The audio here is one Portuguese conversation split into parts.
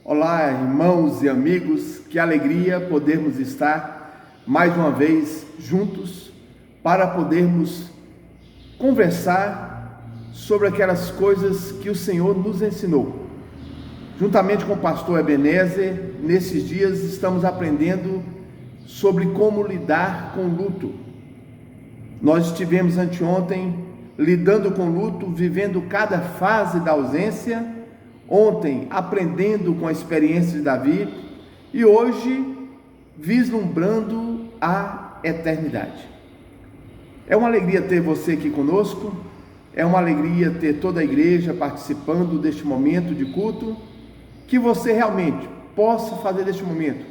Olá, irmãos e amigos, que alegria podermos estar mais uma vez juntos para podermos conversar sobre aquelas coisas que o Senhor nos ensinou. Juntamente com o pastor Ebenezer, nesses dias estamos aprendendo sobre como lidar com o luto. Nós estivemos anteontem lidando com o luto, vivendo cada fase da ausência. Ontem, aprendendo com a experiência de Davi, e hoje, vislumbrando a eternidade. É uma alegria ter você aqui conosco, é uma alegria ter toda a igreja participando deste momento de culto, que você realmente possa fazer deste momento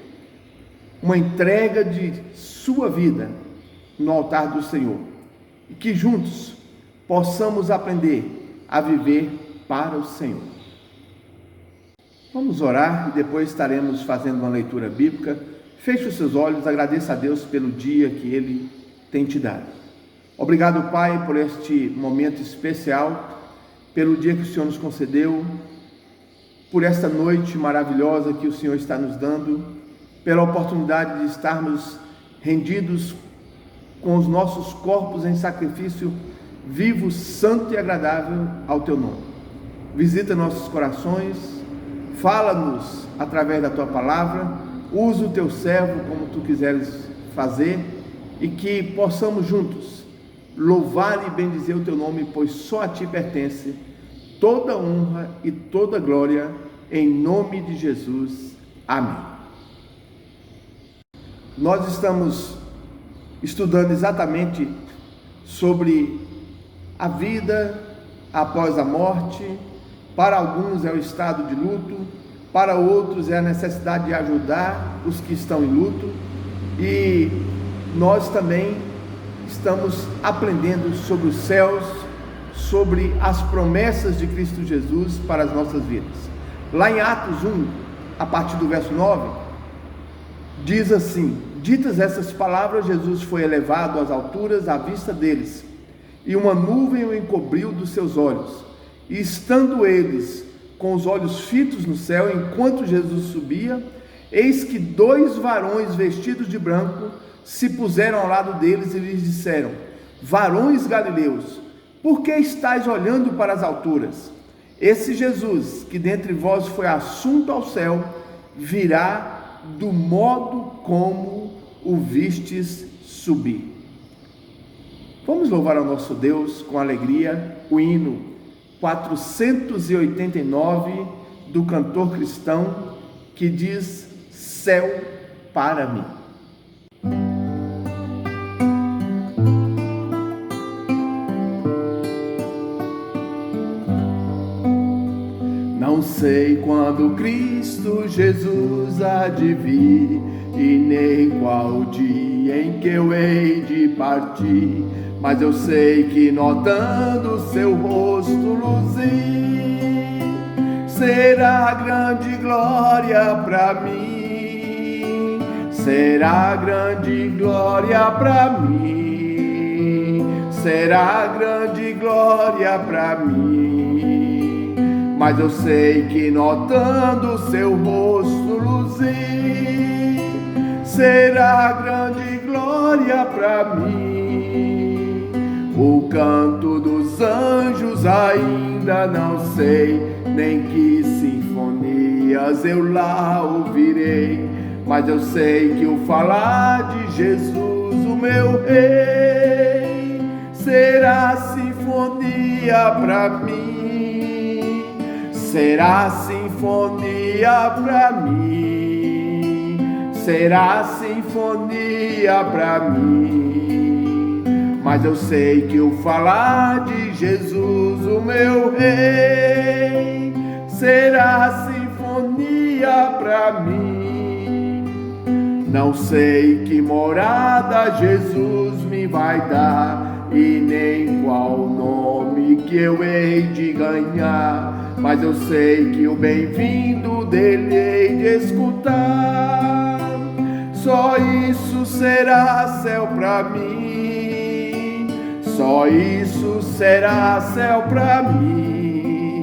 uma entrega de sua vida no altar do Senhor, e que juntos possamos aprender a viver para o Senhor. Vamos orar e depois estaremos fazendo uma leitura bíblica. Feche os seus olhos, agradeça a Deus pelo dia que Ele tem te dado. Obrigado, Pai, por este momento especial, pelo dia que o Senhor nos concedeu, por esta noite maravilhosa que o Senhor está nos dando, pela oportunidade de estarmos rendidos com os nossos corpos em sacrifício vivo, santo e agradável ao Teu nome. Visita nossos corações, fala-nos através da Tua palavra, usa o Teu servo como Tu quiseres fazer, e que possamos juntos louvar e bendizer o Teu nome, pois só a Ti pertence toda honra e toda glória, em nome de Jesus. Amém. Nós estamos estudando exatamente sobre a vida após a morte. Para alguns é o estado de luto, para outros é a necessidade de ajudar os que estão em luto, e nós também estamos aprendendo sobre os céus, sobre as promessas de Cristo Jesus para as nossas vidas. Lá em Atos 1, a partir do verso 9, diz assim: ditas essas palavras, Jesus foi elevado às alturas à vista deles, e uma nuvem o encobriu dos seus olhos. E estando eles com os olhos fitos no céu, enquanto Jesus subia, eis que 2 varões vestidos de branco se puseram ao lado deles e lhes disseram: varões galileus, por que estáis olhando para as alturas? Esse Jesus, que dentre vós foi assunto ao céu, virá do modo como o vistes subir. Vamos louvar ao nosso Deus com alegria o hino 489 do cantor cristão, que diz: céu para mim. Não sei quando Cristo Jesus há de vir, e nem qual dia em que eu hei de partir, mas eu sei que notando seu rosto luzir, será grande glória para mim, será grande glória para mim, será grande glória para mim. Mas eu sei que notando seu rosto luzir, será grande glória para mim. O canto dos anjos ainda não sei, nem que sinfonias eu lá ouvirei, mas eu sei que o falar de Jesus, o meu Rei, será sinfonia para mim, será sinfonia para mim, será sinfonia para mim. Mas eu sei que o falar de Jesus, o meu Rei, será sinfonia para mim. Não sei que morada Jesus me vai dar, e nem qual nome que eu hei de ganhar, mas eu sei que o bem-vindo dele hei de escutar. Só isso será céu para mim, só isso será céu para mim,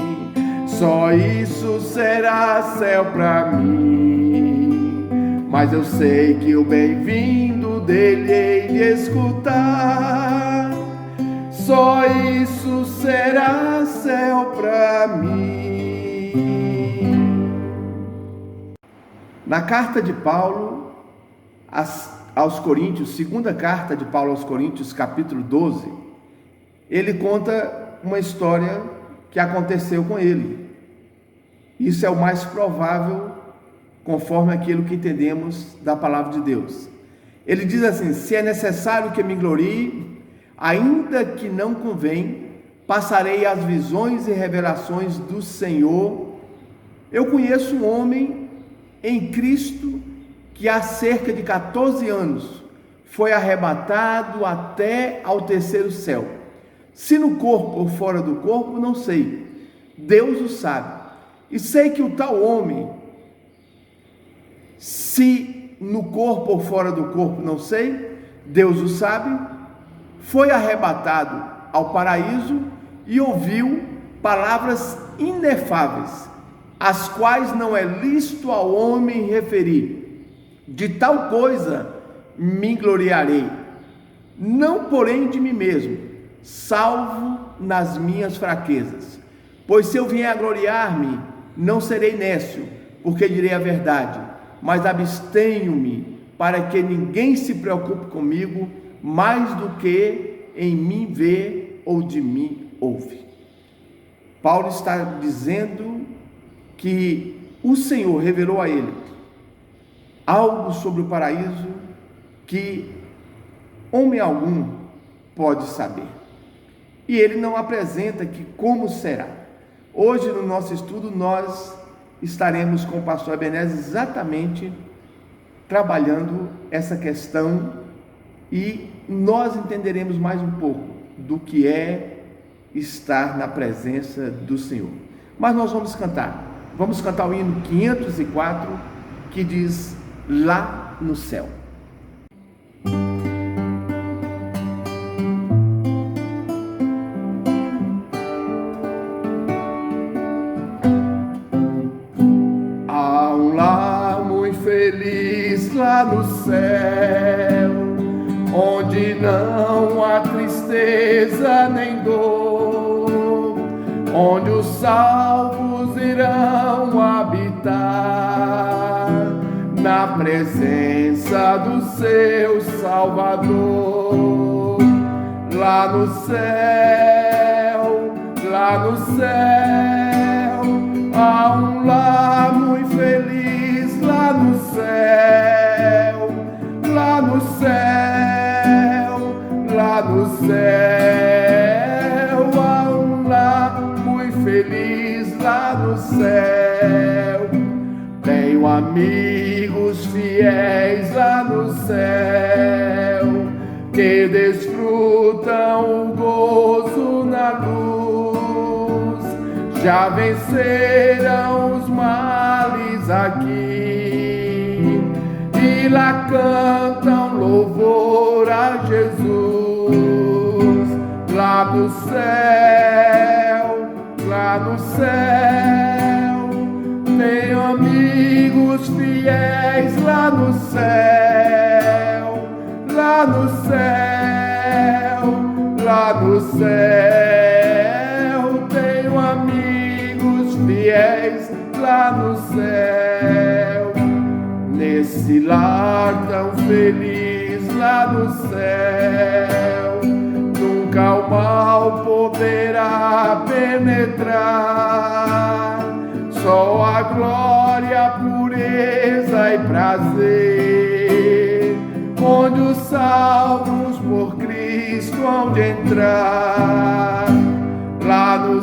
Só isso será céu pra mim. Mas eu sei que o bem-vindo dele hei de escutar. Só isso será céu pra mim. Na carta de Paulo aos Coríntios, segunda carta de Paulo aos Coríntios, capítulo 12, ele conta uma história que aconteceu com ele. Isso é o mais provável, conforme aquilo que entendemos da palavra de Deus. Ele diz assim: se é necessário que me glorie, ainda que não convém, passarei as visões e revelações do Senhor. Eu conheço um homem em Cristo que há cerca de 14 anos foi arrebatado até ao terceiro céu. Se no corpo ou fora do corpo, não sei. Deus o sabe. E sei que o tal homem, se no corpo ou fora do corpo, não sei, Deus o sabe, foi arrebatado ao paraíso e ouviu palavras inefáveis, as quais não é lícito ao homem referir. De tal coisa me gloriarei, não porém de mim mesmo, salvo nas minhas fraquezas. Pois se eu vier a gloriar-me, não serei nécio, porque direi a verdade, mas abstenho-me, para que ninguém se preocupe comigo, mais do que em mim vê ou de mim ouve. Paulo está dizendo que o Senhor revelou a ele algo sobre o paraíso que homem algum pode saber. E ele não apresenta que como será. Hoje no nosso estudo nós estaremos com o pastor Ebenezer exatamente trabalhando essa questão e nós entenderemos mais um pouco do que é estar na presença do Senhor. Mas nós vamos cantar o hino 504 que diz: lá no céu. Há um lar muito feliz lá no céu, onde não há tristeza nem dor, onde os salvos irão habitar na presença do seu Salvador. Lá no céu, há um lar muito feliz. Lá no céu, há um lar muito feliz. Lá no céu, tenho amigos fiéis lá no céu, que desfrutam o gozo na luz, já venceram os males aqui, e lá cantam louvor a Jesus. Lá no céu, tenho amigos fiéis lá no céu, tenho amigos fiéis lá no céu, nesse lar tão feliz lá no céu, nunca o mal poderá penetrar, só a glória, pureza e prazer, onde os salvos por Cristo hão de entrar. Lá no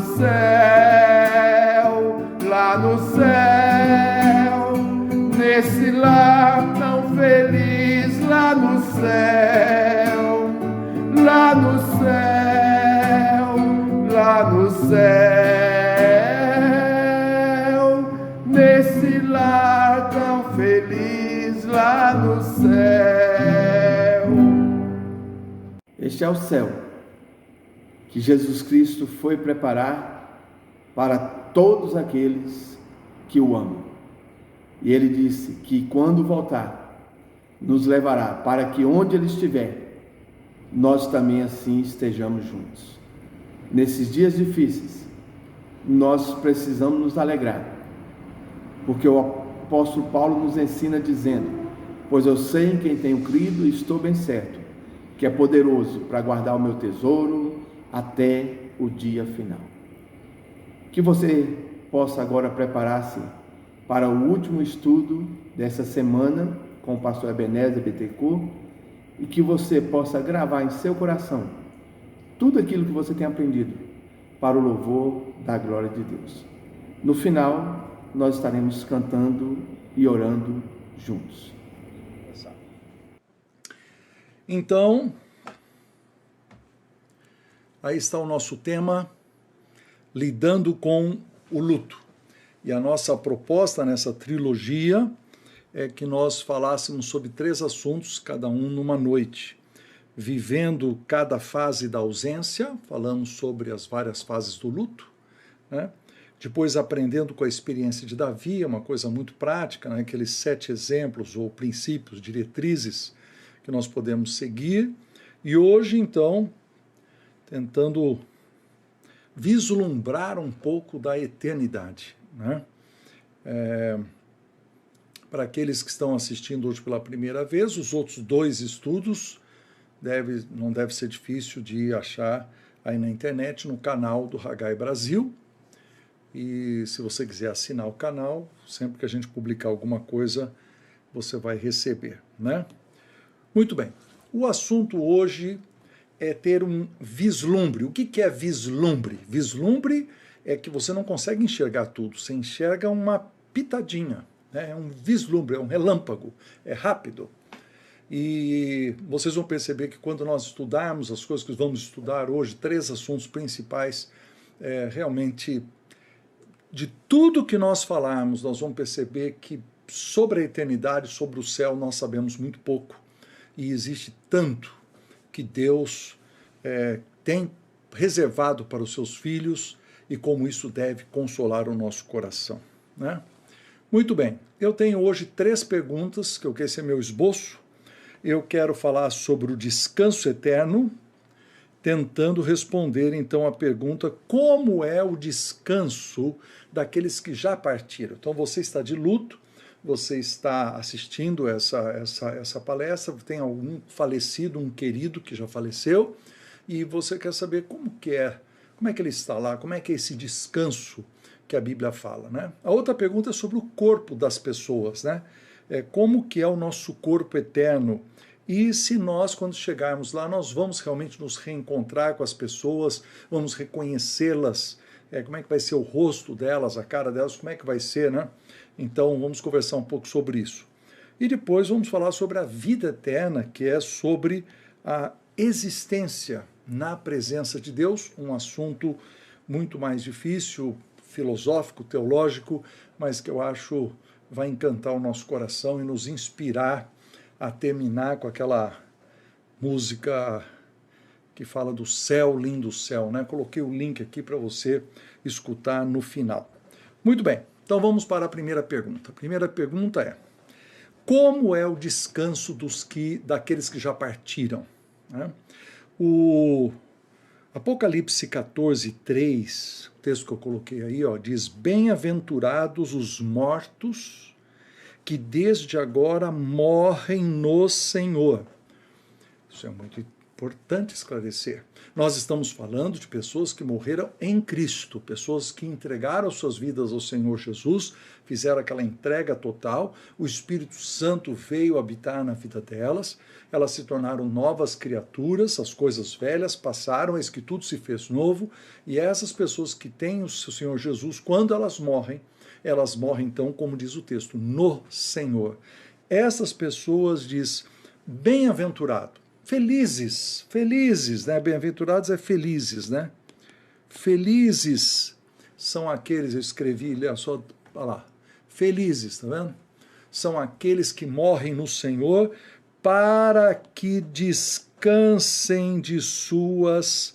céu, nesse lar tão feliz, lá no céu, nesse lar tão feliz, lá no céu. Este é o céu que Jesus Cristo foi preparar para todos aqueles que o amam. E ele disse que quando voltar, nos levará para que onde ele estiver, nós também assim estejamos juntos. Nesses dias difíceis, nós precisamos nos alegrar, porque o apóstolo Paulo nos ensina dizendo: pois eu sei em quem tenho crido e estou bem certo, que é poderoso para guardar o meu tesouro até o dia final. Que você possa agora preparar-se para o último estudo dessa semana com o pastor Ebenezer Bittencourt, e que você possa gravar em seu coração tudo aquilo que você tem aprendido para o louvor da glória de Deus. No final, nós estaremos cantando e orando juntos. Então, aí está o nosso tema, lidando com o luto. E a nossa proposta nessa trilogia é que nós falássemos sobre 3 assuntos, cada um numa noite. Vivendo cada fase da ausência, falamos sobre as várias fases do luto, né? Depois aprendendo com a experiência de Davi, uma coisa muito prática, né? Aqueles 7 exemplos ou princípios, diretrizes que nós podemos seguir. E hoje, então, tentando vislumbrar um pouco da eternidade, né? Para aqueles que estão assistindo hoje pela primeira vez, os outros 2 estudos não deve ser difícil de achar aí na internet, no canal do Haggai Brasil. E se você quiser assinar o canal, sempre que a gente publicar alguma coisa, você vai receber, né? Muito bem. O assunto hoje é ter um vislumbre. O que é vislumbre? Vislumbre é que você não consegue enxergar tudo, você enxerga uma pitadinha, né? É um vislumbre, é um relâmpago, é rápido. E vocês vão perceber que quando nós estudarmos as coisas que vamos estudar hoje, 3 assuntos principais, realmente, de tudo que nós falarmos, nós vamos perceber que sobre a eternidade, sobre o céu, nós sabemos muito pouco. E existe tanto que Deus tem reservado para os seus filhos e como isso deve consolar o nosso coração, né? Muito bem, eu tenho hoje 3 perguntas, que esse é meu esboço. Eu quero falar sobre o descanso eterno, tentando responder então a pergunta: como é o descanso daqueles que já partiram? Então você está de luto, você está assistindo essa palestra, tem algum falecido, um querido que já faleceu, e você quer saber como é que ele está lá, como é que é esse descanso que a Bíblia fala, né? A outra pergunta é sobre o corpo das pessoas, né? Como que é o nosso corpo eterno? E se nós, quando chegarmos lá, nós vamos realmente nos reencontrar com as pessoas, vamos reconhecê-las, como é que vai ser o rosto delas, a cara delas, como é que vai ser, né? Então, vamos conversar um pouco sobre isso. E depois vamos falar sobre a vida eterna, que é sobre a existência na presença de Deus, um assunto muito mais difícil, filosófico, teológico, mas que eu acho vai encantar o nosso coração e nos inspirar a terminar com aquela música que fala do céu, lindo céu, né? Coloquei o link aqui para você escutar no final. Muito bem, então vamos para a primeira pergunta. A primeira pergunta é: como é o descanso daqueles que já partiram, né? O Apocalipse 14:3, o texto que eu coloquei aí, diz: bem-aventurados os mortos que desde agora morrem no Senhor. Isso é muito importante esclarecer. Nós estamos falando de pessoas que morreram em Cristo, pessoas que entregaram suas vidas ao Senhor Jesus, fizeram aquela entrega total, o Espírito Santo veio habitar na vida delas, elas se tornaram novas criaturas, as coisas velhas passaram, eis que tudo se fez novo, e essas pessoas que têm o Senhor Jesus, quando elas morrem então, como diz o texto, no Senhor. Essas pessoas diz, bem-aventurado, felizes, né? Bem-aventurados é felizes, né? Felizes são aqueles, eu escrevi, olha só, olha lá, felizes, tá vendo? São aqueles que morrem no Senhor para que descansem de suas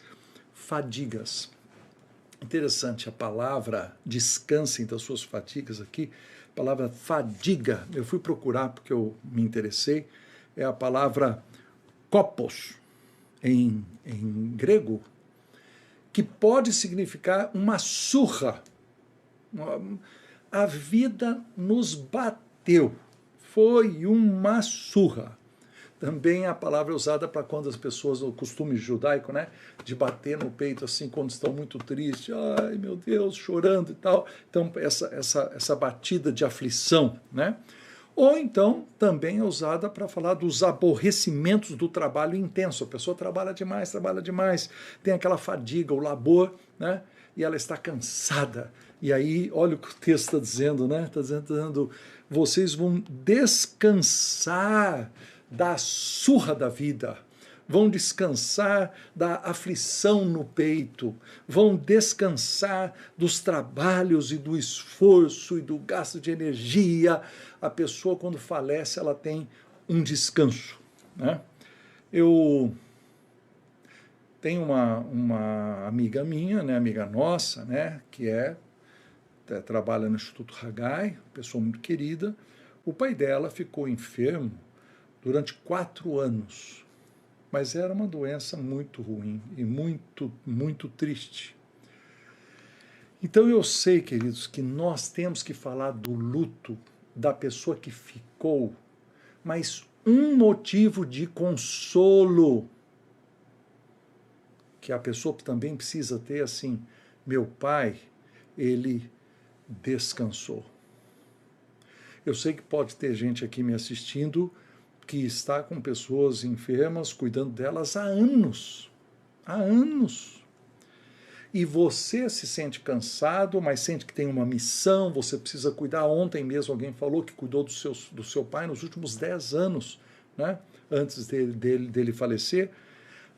fadigas. Interessante, a palavra descansem das suas fadigas aqui, a palavra fadiga, eu fui procurar porque eu me interessei, é a palavra kopos, em grego, que pode significar uma surra. A vida nos bateu, foi uma surra. Também a palavra é usada para quando as pessoas, o costume judaico, né, de bater no peito assim quando estão muito tristes, ai meu Deus, chorando e tal. Então essa batida de aflição, né? Ou então também é usada para falar dos aborrecimentos do trabalho intenso. A pessoa trabalha demais, tem aquela fadiga, o labor, né? E ela está cansada. E aí, olha o que o texto está dizendo, né? Está dizendo, vocês vão descansar da surra da vida, vão descansar da aflição no peito, vão descansar dos trabalhos e do esforço e do gasto de energia. A pessoa, quando falece, ela tem um descanso, né? Eu tenho uma amiga minha, né, amiga nossa, né, que trabalha no Instituto Haggai, pessoa muito querida. O pai dela ficou enfermo durante 4 anos, mas era uma doença muito ruim e muito, muito triste. Então eu sei, queridos, que nós temos que falar do luto da pessoa que ficou, mas um motivo de consolo que a pessoa também precisa ter, assim, meu pai, ele descansou. Eu sei que pode ter gente aqui me assistindo que está com pessoas enfermas, cuidando delas há anos. Há anos. E você se sente cansado, mas sente que tem uma missão, você precisa cuidar. Ontem mesmo alguém falou que cuidou do seu pai nos últimos 10 anos, né? Antes dele falecer.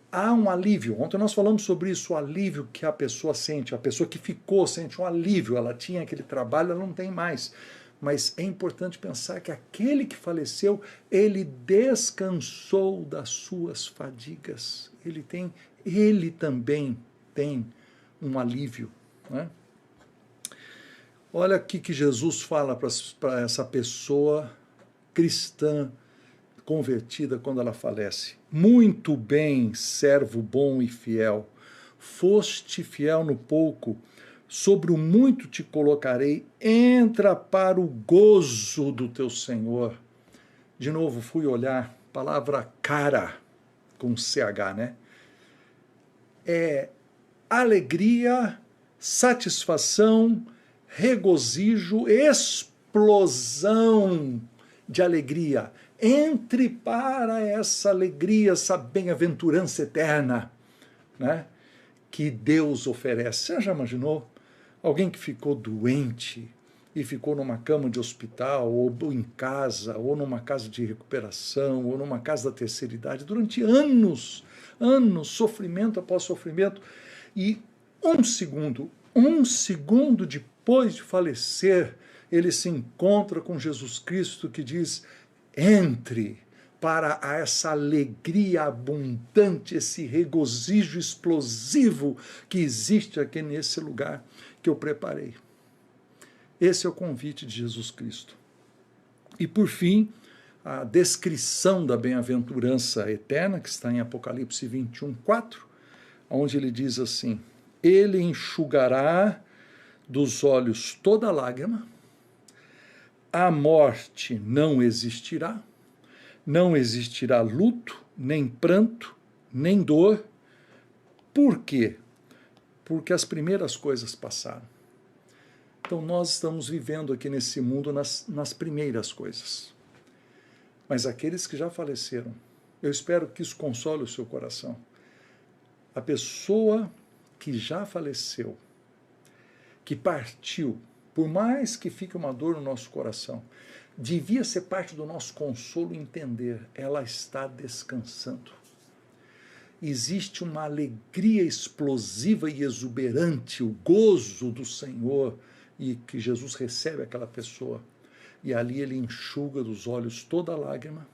Há um alívio. Ontem nós falamos sobre isso, o alívio que a pessoa sente. A pessoa que ficou sente um alívio. Ela tinha aquele trabalho, ela não tem mais. Mas é importante pensar que aquele que faleceu, ele descansou das suas fadigas. Ele também tem um alívio, né? Olha aqui que Jesus fala para essa pessoa cristã convertida quando ela falece. Muito bem, servo bom e fiel. Foste fiel no pouco, sobre o muito te colocarei, entra para o gozo do teu Senhor. De novo, fui olhar, palavra cara, com CH, né? É alegria, satisfação, regozijo, explosão de alegria. Entre para essa alegria, essa bem-aventurança eterna, né, que Deus oferece. Você já imaginou? Alguém que ficou doente e ficou numa cama de hospital, ou em casa, ou numa casa de recuperação, ou numa casa da terceira idade, durante anos, sofrimento após sofrimento, e um segundo depois de falecer, ele se encontra com Jesus Cristo que diz, entre para essa alegria abundante, esse regozijo explosivo que existe aqui nesse lugar que eu preparei. Esse é o convite de Jesus Cristo. E por fim, a descrição da bem-aventurança eterna, que está em Apocalipse 21:4, onde ele diz assim, ele enxugará dos olhos toda lágrima, a morte não existirá luto, nem pranto, nem dor. Por quê? Porque as primeiras coisas passaram. Então nós estamos vivendo aqui nesse mundo nas primeiras coisas. Mas aqueles que já faleceram, eu espero que isso console o seu coração. A pessoa que já faleceu, que partiu, por mais que fique uma dor no nosso coração, devia ser parte do nosso consolo entender, ela está descansando. Existe uma alegria explosiva e exuberante, o gozo do Senhor, e que Jesus recebe aquela pessoa. E ali ele enxuga dos olhos toda lágrima,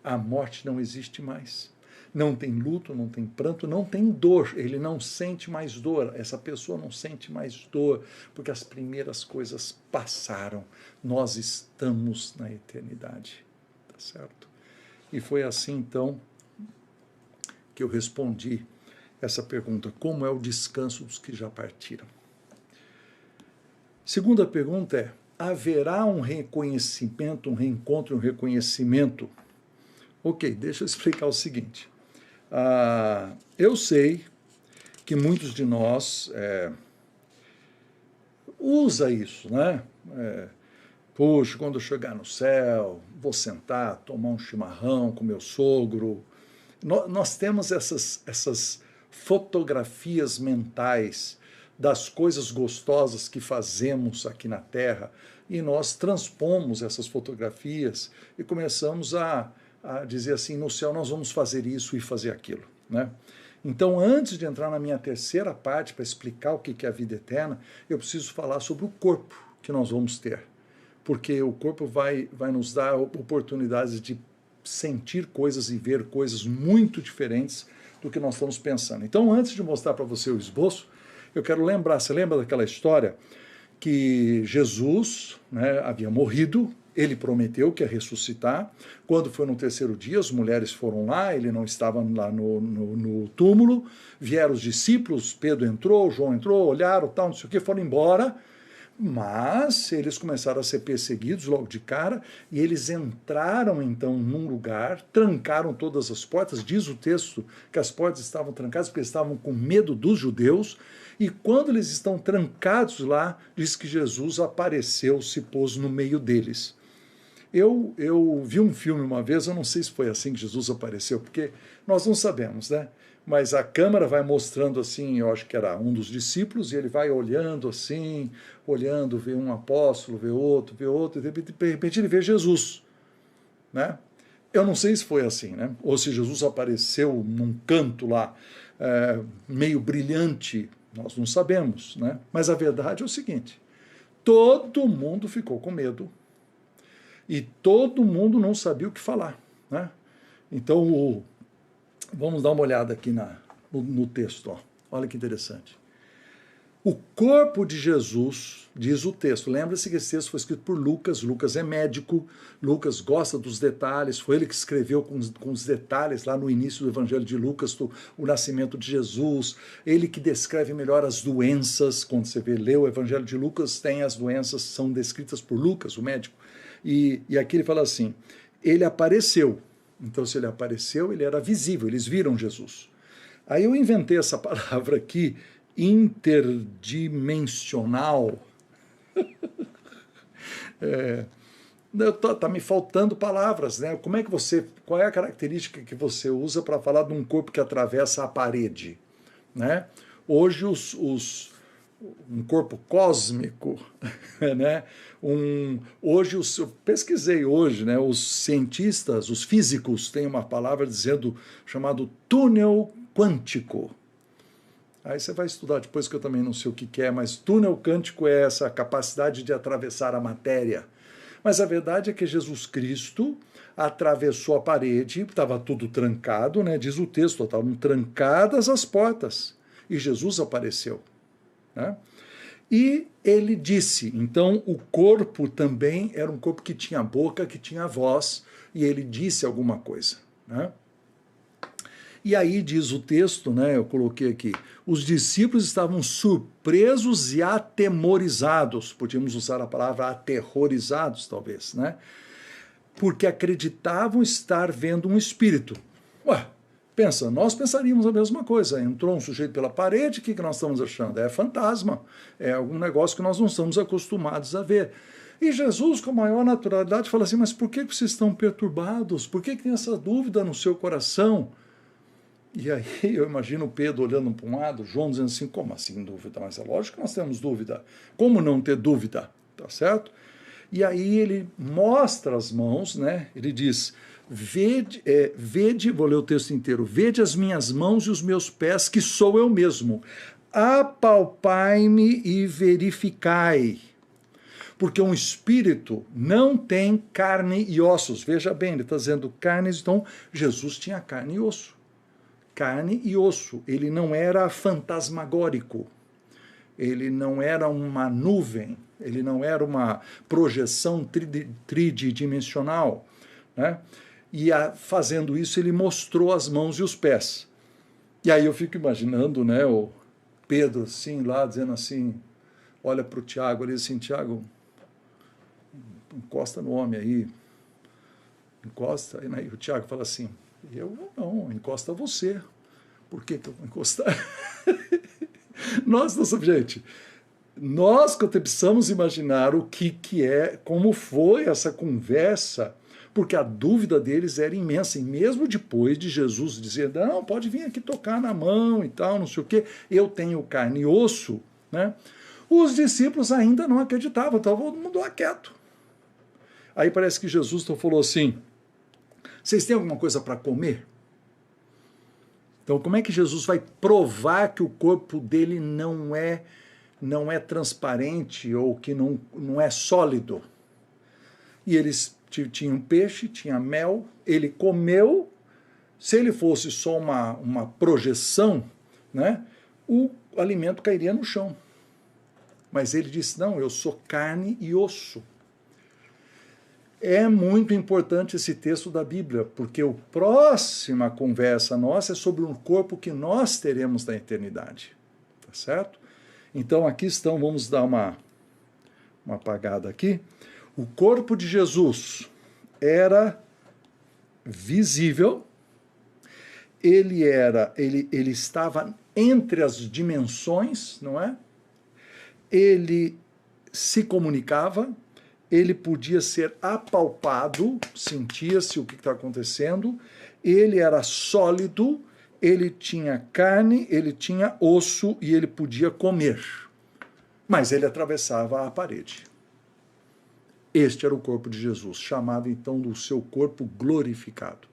a morte não existe mais. Não tem luto, não tem pranto, não tem dor. Ele não sente mais dor. Essa pessoa não sente mais dor, porque as primeiras coisas passaram. Nós estamos na eternidade. Tá certo? E foi assim, então, que eu respondi essa pergunta. Como é o descanso dos que já partiram? Segunda pergunta é: haverá um reconhecimento, um reencontro, um reconhecimento? Ok, deixa eu explicar o seguinte. Eu sei que muitos de nós usa isso, né? Puxa, quando eu chegar no céu, vou sentar, tomar um chimarrão com meu sogro. Nós temos essas fotografias mentais das coisas gostosas que fazemos aqui na Terra, e nós transpomos essas fotografias e começamos a dizer assim, no céu nós vamos fazer isso e fazer aquilo, né? Então, antes de entrar na minha terceira parte para explicar o que é a vida eterna, eu preciso falar sobre o corpo que nós vamos ter, porque o corpo vai nos dar oportunidades de sentir coisas e ver coisas muito diferentes do que nós estamos pensando. Então, antes de mostrar para você o esboço, eu quero lembrar, você lembra daquela história que Jesus, né, havia morrido, ele prometeu que ia ressuscitar. Quando foi no terceiro dia, as mulheres foram lá, ele não estava lá no túmulo, vieram os discípulos, Pedro entrou, João entrou, olharam, tal, não sei o que, foram embora, mas eles começaram a ser perseguidos logo de cara, e eles entraram então num lugar, trancaram todas as portas, diz o texto que as portas estavam trancadas porque estavam com medo dos judeus, e quando eles estão trancados lá, diz que Jesus apareceu, se pôs no meio deles. Eu vi um filme uma vez, eu não sei se foi assim que Jesus apareceu, porque nós não sabemos, né? Mas a câmera vai mostrando assim, eu acho que era um dos discípulos, e ele vai olhando assim, olhando, vê um apóstolo, vê outro, e de repente ele vê Jesus, né? Eu não sei se foi assim, né? Ou se Jesus apareceu num canto lá, meio brilhante, nós não sabemos, né? Mas a verdade é o seguinte, todo mundo ficou com medo, e todo mundo não sabia o que falar, né? Então, vamos dar uma olhada aqui no texto. Ó. Olha que interessante. O corpo de Jesus, diz o texto, lembra-se que esse texto foi escrito por Lucas, Lucas é médico, Lucas gosta dos detalhes, foi ele que escreveu com os detalhes lá no início do Evangelho de Lucas, o nascimento de Jesus, ele que descreve melhor as doenças, quando você lê o Evangelho de Lucas, tem as doenças, são descritas por Lucas, o médico, e aqui ele fala assim, ele apareceu. Então, se ele apareceu, ele era visível, eles viram Jesus. Aí eu inventei essa palavra aqui, interdimensional. Tá me faltando palavras, né? Qual é a característica que você usa para falar de um corpo que atravessa a parede, né? Hoje um corpo cósmico, né? Eu pesquisei hoje, né? Os cientistas, os físicos têm uma palavra chamado túnel quântico. Aí você vai estudar depois, que eu também não sei o que é, mas túnel quântico é essa capacidade de atravessar a matéria. Mas a verdade é que Jesus Cristo atravessou a parede, estava tudo trancado, né? Diz o texto, estavam trancadas as portas, e Jesus apareceu, né? E ele disse, então o corpo também era um corpo que tinha boca, que tinha voz, e ele disse alguma coisa, né? E aí diz o texto, né, eu coloquei aqui, os discípulos estavam surpresos e atemorizados, podíamos usar a palavra aterrorizados talvez, né? Porque acreditavam estar vendo um espírito. Ué, pensa, nós pensaríamos a mesma coisa, entrou um sujeito pela parede, o que nós estamos achando? É fantasma, é algum negócio que nós não estamos acostumados a ver. E Jesus, com a maior naturalidade, fala assim, mas por que vocês estão perturbados? Por que tem essa dúvida no seu coração? E aí eu imagino Pedro olhando para um lado, João dizendo assim, como assim dúvida? Mas é lógico que nós temos dúvida. Como não ter dúvida? Tá certo? E aí ele mostra as mãos, né? Ele diz, vede, vou ler o texto inteiro, vede as minhas mãos e os meus pés, que sou eu mesmo. Apalpai-me e verificai. Porque um espírito não tem carne e ossos. Veja bem, ele está dizendo carnes, então Jesus tinha carne e osso. carne e osso. Ele não era fantasmagórico. Ele não era uma nuvem. Ele não era uma projeção tridimensional, né? E fazendo isso, ele mostrou as mãos e os pés. E aí eu fico imaginando, né, o Pedro assim, lá, dizendo assim, olha para o Tiago, ele diz assim, Tiago, encosta no homem aí, encosta. E o Tiago fala assim, eu não, encosta você. Por que eu vou encostar? Nossa, gente, nós precisamos imaginar o que é, como foi essa conversa, porque a dúvida deles era imensa, e mesmo depois de Jesus dizer, não, pode vir aqui tocar na mão e tal, não sei o quê, eu tenho carne e osso, né? Os discípulos ainda não acreditavam, estava todo mundo lá quieto. Aí parece que Jesus falou assim, vocês têm alguma coisa para comer? Então como é que Jesus vai provar que o corpo dele não é transparente ou que não é sólido? E eles tinham peixe, tinha mel, ele comeu. Se ele fosse só uma projeção, né, o alimento cairia no chão. Mas ele disse, não, eu sou carne e osso. É muito importante esse texto da Bíblia, porque a próxima conversa nossa é sobre um corpo que nós teremos na eternidade. Tá certo? Então aqui estão, vamos dar uma apagada aqui. O corpo de Jesus era visível, ele estava entre as dimensões, não é? Ele se comunicava, ele podia ser apalpado, sentia-se o que está acontecendo, ele era sólido, ele tinha carne, ele tinha osso e ele podia comer. Mas ele atravessava a parede. Este era o corpo de Jesus, chamado então do seu corpo glorificado.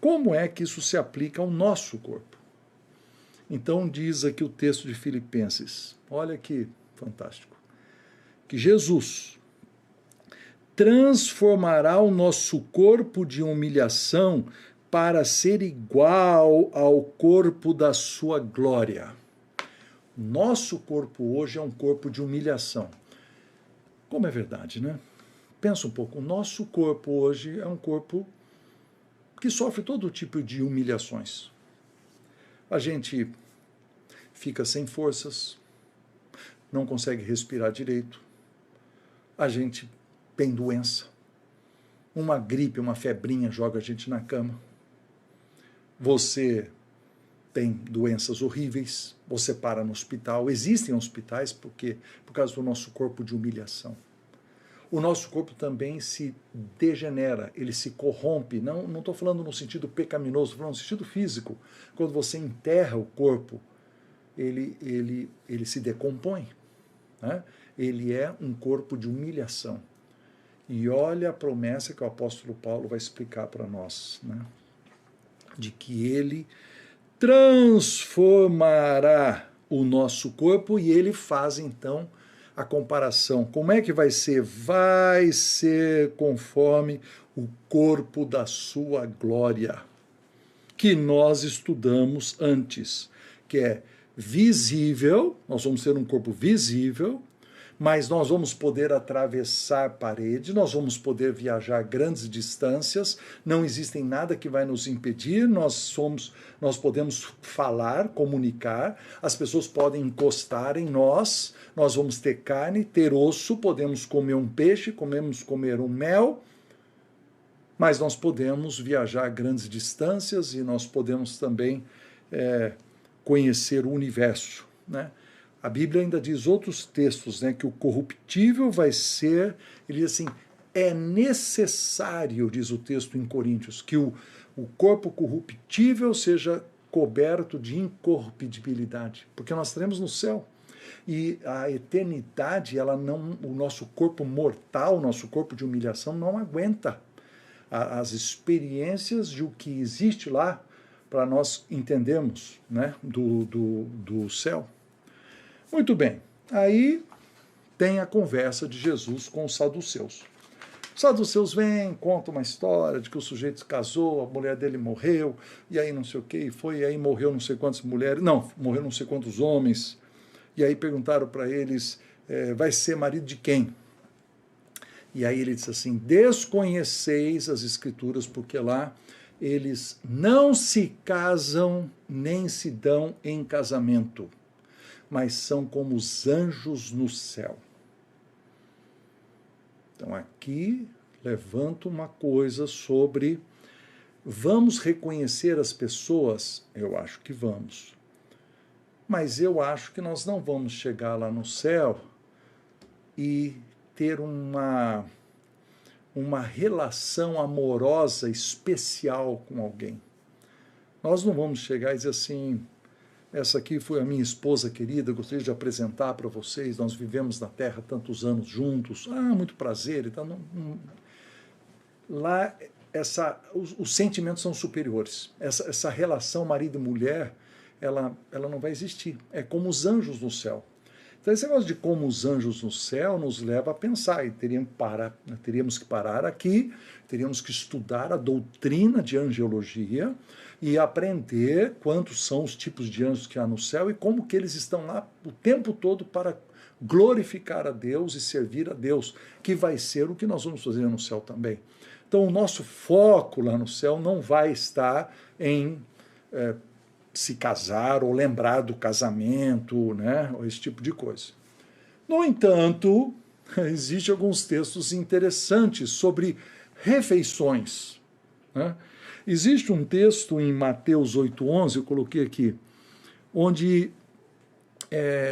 Como é que isso se aplica ao nosso corpo? Então diz aqui o texto de Filipenses, olha que fantástico, que Jesus transformará o nosso corpo de humilhação para ser igual ao corpo da sua glória. Nosso corpo hoje é um corpo de humilhação. Como é verdade, né? Pensa um pouco, o nosso corpo hoje é um corpo que sofre todo tipo de humilhações. A gente fica sem forças, não consegue respirar direito, a gente tem doença, uma gripe, uma febrinha joga a gente na cama, você tem doenças horríveis, você para no hospital, existem hospitais por causa do nosso corpo de humilhação. O nosso corpo também se degenera, ele se corrompe, não estou falando no sentido pecaminoso, estou falando no sentido físico. Quando você enterra o corpo, ele se decompõe, né? Ele é um corpo de humilhação. E olha a promessa que o apóstolo Paulo vai explicar para nós, né? De que ele transformará o nosso corpo e ele faz então a comparação. Como é que vai ser? Vai ser conforme o corpo da sua glória, que nós estudamos antes, que é visível, nós vamos ter um corpo visível, mas nós vamos poder atravessar paredes, nós vamos poder viajar grandes distâncias, não existe nada que vai nos impedir, nós podemos falar, comunicar, as pessoas podem encostar em nós vamos ter carne, ter osso, podemos comer um peixe, podemos comer um mel, mas nós podemos viajar grandes distâncias e nós podemos também conhecer o universo, né? A Bíblia ainda diz outros textos, né, que o corruptível vai ser, ele diz assim, é necessário, diz o texto em Coríntios, que o corpo corruptível seja coberto de incorruptibilidade, porque nós teremos no céu. E a eternidade, o nosso corpo mortal, o nosso corpo de humilhação não aguenta as experiências de o que existe lá para nós entendermos, né, do céu. Muito bem, aí tem a conversa de Jesus com os saduceus. saduceus vêm, contam uma história de que o sujeito se casou, a mulher dele morreu, e aí não sei o que, e aí morreu não sei quantas mulheres, não, morreu não sei quantos homens, e aí perguntaram para eles, vai ser marido de quem? E aí ele disse assim, desconheceis as escrituras, porque lá eles não se casam nem se dão em casamento, mas são como os anjos no céu. Então aqui levanto uma coisa sobre, vamos reconhecer as pessoas? Eu acho que vamos. Mas eu acho que nós não vamos chegar lá no céu e ter uma relação amorosa especial com alguém. Nós não vamos chegar e dizer assim, essa aqui foi a minha esposa querida, gostaria de apresentar para vocês, nós vivemos na Terra tantos anos juntos, muito prazer e tal. Lá, os sentimentos são superiores. Essa relação marido e mulher, ela não vai existir. É como os anjos no céu. Então, esse negócio de como os anjos no céu nos leva a pensar, e teríamos que parar aqui, teríamos que estudar a doutrina de angiologia e aprender quantos são os tipos de anjos que há no céu e como que eles estão lá o tempo todo para glorificar a Deus e servir a Deus, que vai ser o que nós vamos fazer no céu também. Então, o nosso foco lá no céu não vai estar em se casar ou lembrar do casamento, né, ou esse tipo de coisa. No entanto, existem alguns textos interessantes sobre refeições, né? Existe um texto em Mateus 8,11, eu coloquei aqui, onde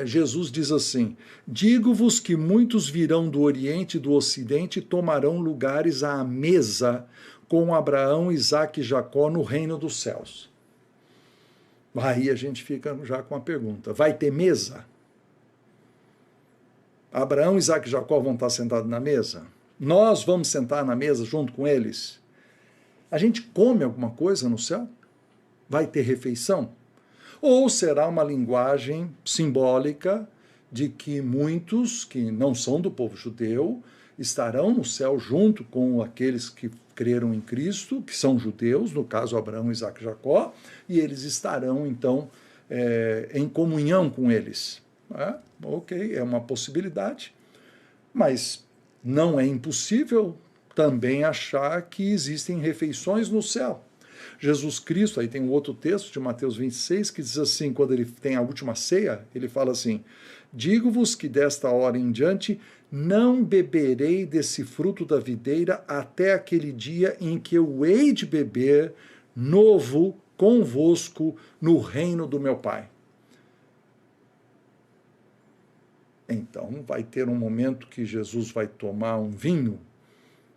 Jesus diz assim, digo-vos que muitos virão do Oriente e do Ocidente e tomarão lugares à mesa com Abraão, Isaque e Jacó no reino dos céus. Aí a gente fica já com a pergunta, vai ter mesa? Abraão, Isaque e Jacó vão estar sentados na mesa? Nós vamos sentar na mesa junto com eles? A gente come alguma coisa no céu? Vai ter refeição? Ou será uma linguagem simbólica de que muitos que não são do povo judeu estarão no céu junto com aqueles que creram em Cristo, que são judeus, no caso Abraão, Isaque e Jacó, e eles estarão, então, em comunhão com eles. Ok, é uma possibilidade, mas não é impossível também achar que existem refeições no céu. Jesus Cristo, aí tem um outro texto de Mateus 26, que diz assim, quando ele tem a última ceia, ele fala assim, digo-vos que desta hora em diante não beberei desse fruto da videira até aquele dia em que eu hei de beber novo convosco no reino do meu Pai. Então vai ter um momento que Jesus vai tomar um vinho,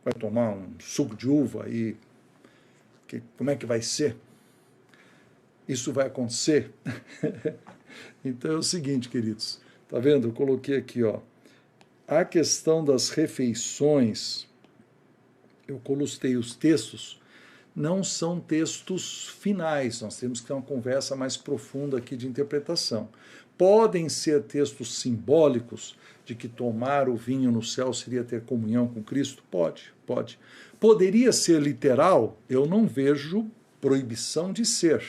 vai tomar um suco de uva e como é que vai ser? Isso vai acontecer? Então é o seguinte, queridos, tá vendo? Eu coloquei aqui, ó, a questão das refeições, eu coloquei os textos, não são textos finais, nós temos que ter uma conversa mais profunda aqui de interpretação. Podem ser textos simbólicos de que tomar o vinho no céu seria ter comunhão com Cristo? Pode. Poderia ser literal? Eu não vejo proibição de ser.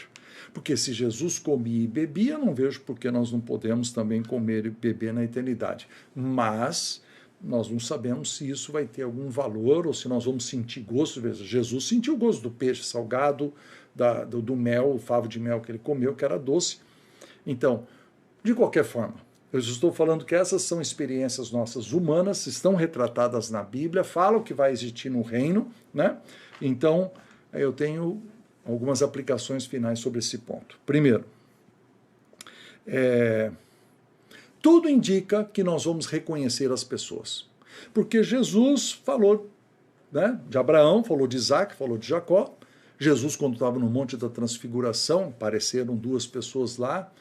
Porque se Jesus comia e bebia, não vejo por que nós não podemos também comer e beber na eternidade. Mas nós não sabemos se isso vai ter algum valor ou se nós vamos sentir gosto. Jesus sentiu o gosto do peixe salgado, do mel, o favo de mel que ele comeu, que era doce. Então, de qualquer forma, eu estou falando que essas são experiências nossas humanas, estão retratadas na Bíblia, falam que vai existir no reino, né? Então, eu tenho algumas aplicações finais sobre esse ponto. Primeiro, tudo indica que nós vamos reconhecer as pessoas. Porque Jesus falou, né, de Abraão, falou de Isaque, falou de Jacó. Jesus, quando estava no Monte da Transfiguração, apareceram duas pessoas lá,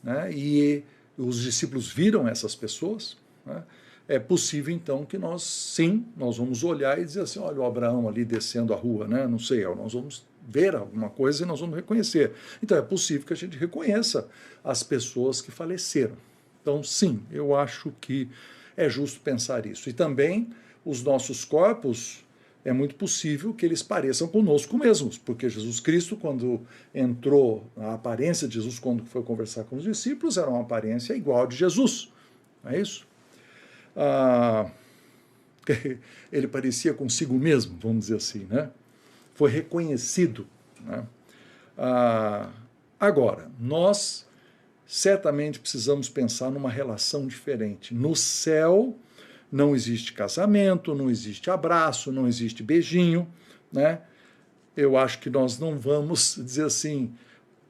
né, e os discípulos viram essas pessoas. Né? É possível, então, que nós vamos olhar e dizer assim, olha o Abraão ali descendo a rua, né? Não sei, nós vamos ver alguma coisa e nós vamos reconhecer. Então, é possível que a gente reconheça as pessoas que faleceram. Então, sim, eu acho que é justo pensar isso. E também, os nossos corpos é muito possível que eles pareçam conosco mesmos, porque Jesus Cristo, quando entrou, a aparência de Jesus, quando foi conversar com os discípulos, era uma aparência igual a de Jesus, não é isso? Ele parecia consigo mesmo, vamos dizer assim, né? Foi reconhecido, né? Agora, nós certamente precisamos pensar numa relação diferente. No céu não existe casamento, não existe abraço, não existe beijinho, né? Eu acho que nós não vamos dizer assim,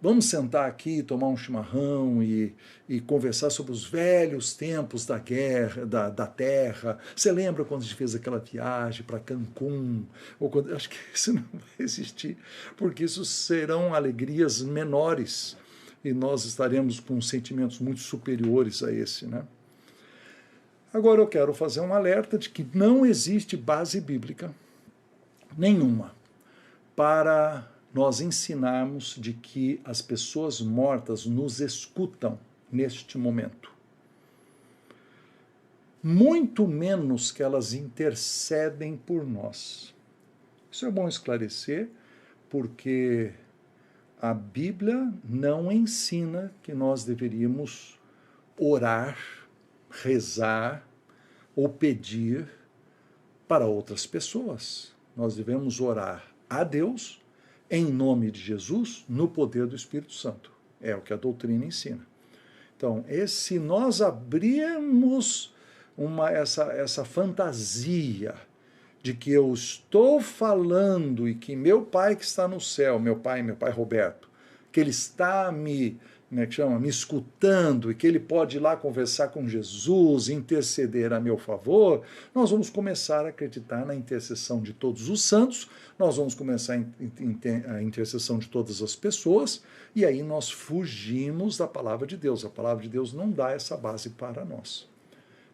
vamos sentar aqui, tomar um chimarrão e conversar sobre os velhos tempos da guerra, da Terra. Você lembra quando a gente fez aquela viagem para Cancún? Acho que isso não vai existir, porque isso serão alegrias menores e nós estaremos com sentimentos muito superiores a esse, né? Agora eu quero fazer um alerta de que não existe base bíblica nenhuma para nós ensinarmos de que as pessoas mortas nos escutam neste momento. Muito menos que elas intercedem por nós. Isso é bom esclarecer, porque a Bíblia não ensina que nós deveríamos orar, rezar ou pedir para outras pessoas. Nós devemos orar a Deus em nome de Jesus, no poder do Espírito Santo. É o que a doutrina ensina. Então, se nós abrirmos essa fantasia de que eu estou falando e que meu pai que está no céu, meu pai Roberto, que ele está me escutando e que ele pode ir lá conversar com Jesus, interceder a meu favor, nós vamos começar a acreditar na intercessão de todos os santos, nós vamos começar a intercessão de todas as pessoas, e aí nós fugimos da palavra de Deus. A palavra de Deus não dá essa base para nós.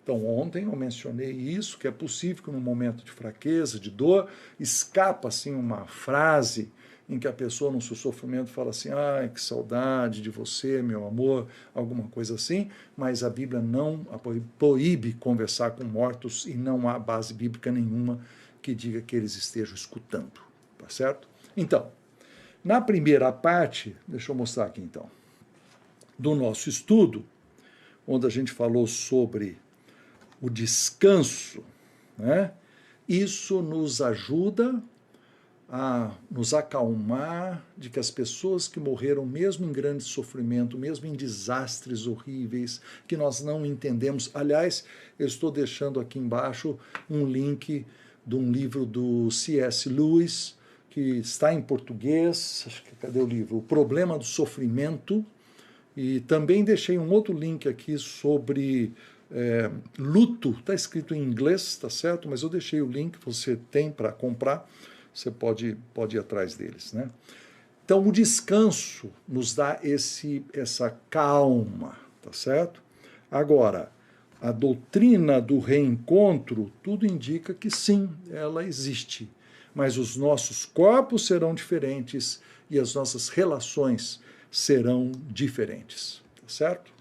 Então, ontem eu mencionei isso, que é possível que num momento de fraqueza, de dor, escapa assim uma frase em que a pessoa no seu sofrimento fala assim, ai, que saudade de você, meu amor, alguma coisa assim, mas a Bíblia não proíbe conversar com mortos e não há base bíblica nenhuma que diga que eles estejam escutando, tá certo? Então, na primeira parte, deixa eu mostrar aqui então, do nosso estudo, onde a gente falou sobre o descanso, né? Isso nos ajuda a nos acalmar de que as pessoas que morreram, mesmo em grande sofrimento, mesmo em desastres horríveis, que nós não entendemos. Aliás, eu estou deixando aqui embaixo um link de um livro do C.S. Lewis, que está em português, acho que cadê o livro? O Problema do Sofrimento, e também deixei um outro link aqui sobre luto, está escrito em inglês, tá certo? Mas eu deixei o link, você tem para comprar, você pode ir atrás deles, né? Então, o descanso nos dá essa calma, tá certo? Agora, a doutrina do reencontro, tudo indica que sim, ela existe, mas os nossos corpos serão diferentes e as nossas relações serão diferentes, tá certo?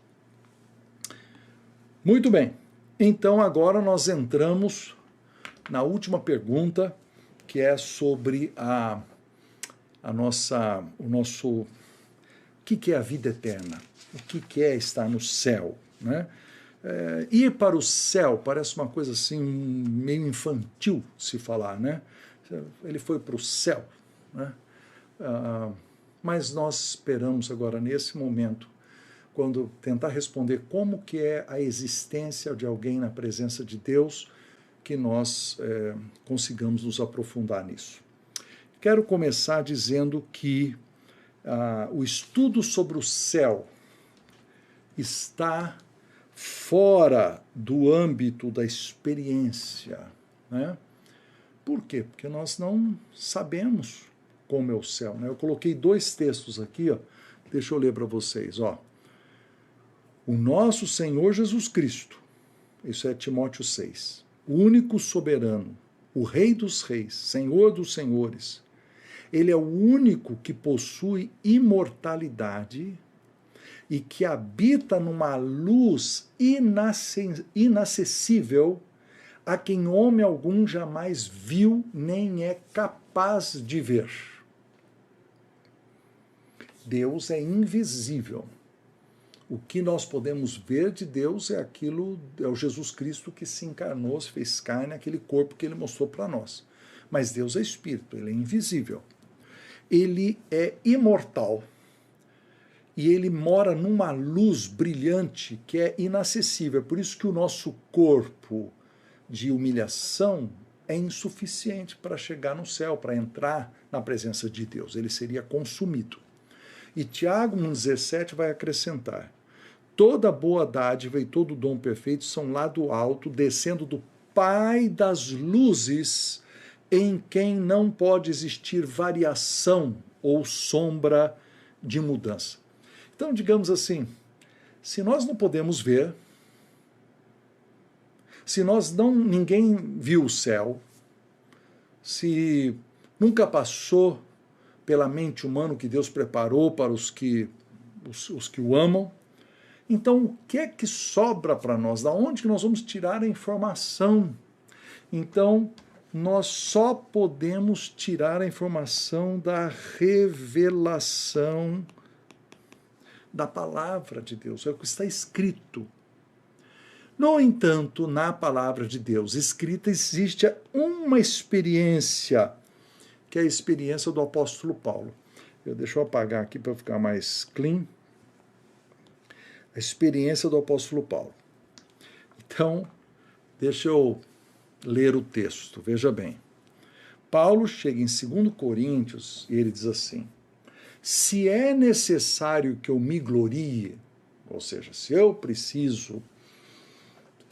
Muito bem, então agora nós entramos na última pergunta, que é sobre o que é a vida eterna, o que é estar no céu, né? Ir para o céu parece uma coisa assim meio infantil se falar, né? Ele foi para o céu, né? Mas nós esperamos agora nesse momento, quando tentar responder como que é a existência de alguém na presença de Deus, que nós consigamos nos aprofundar nisso. Quero começar dizendo que o estudo sobre o céu está fora do âmbito da experiência, né? Por quê? Porque nós não sabemos como é o céu, né? Eu coloquei 2 textos aqui, ó. Deixa eu ler para vocês, ó. O nosso Senhor Jesus Cristo, isso é Timóteo 6, o único soberano, o Rei dos Reis, Senhor dos Senhores, ele é o único que possui imortalidade e que habita numa luz inacessível a quem homem algum jamais viu, nem é capaz de ver. Deus é invisível. O que nós podemos ver de Deus é o Jesus Cristo que se encarnou, se fez carne, aquele corpo que ele mostrou para nós. Mas Deus é espírito, ele é invisível. Ele é imortal. E ele mora numa luz brilhante que é inacessível. É por isso que o nosso corpo de humilhação é insuficiente para chegar no céu, para entrar na presença de Deus. Ele seria consumido. E Tiago 1,17 vai acrescentar: toda boa dádiva e todo dom perfeito são lá do alto, descendo do Pai das luzes, em quem não pode existir variação ou sombra de mudança. Então, digamos assim, se nós não podemos ver, se ninguém viu o céu, se nunca passou pela mente humana que Deus preparou para os que o amam, então o que é que sobra para nós? Da onde que nós vamos tirar a informação? Então, nós só podemos tirar a informação da revelação da palavra de Deus, é o que está escrito. No entanto, na palavra de Deus escrita existe uma experiência, que é a experiência do apóstolo Paulo. Deixa eu apagar aqui para ficar mais clean. A experiência do apóstolo Paulo. Então, deixa eu ler o texto, veja bem. Paulo chega em 2 Coríntios e ele diz assim: se é necessário que eu me glorie, ou seja, se eu preciso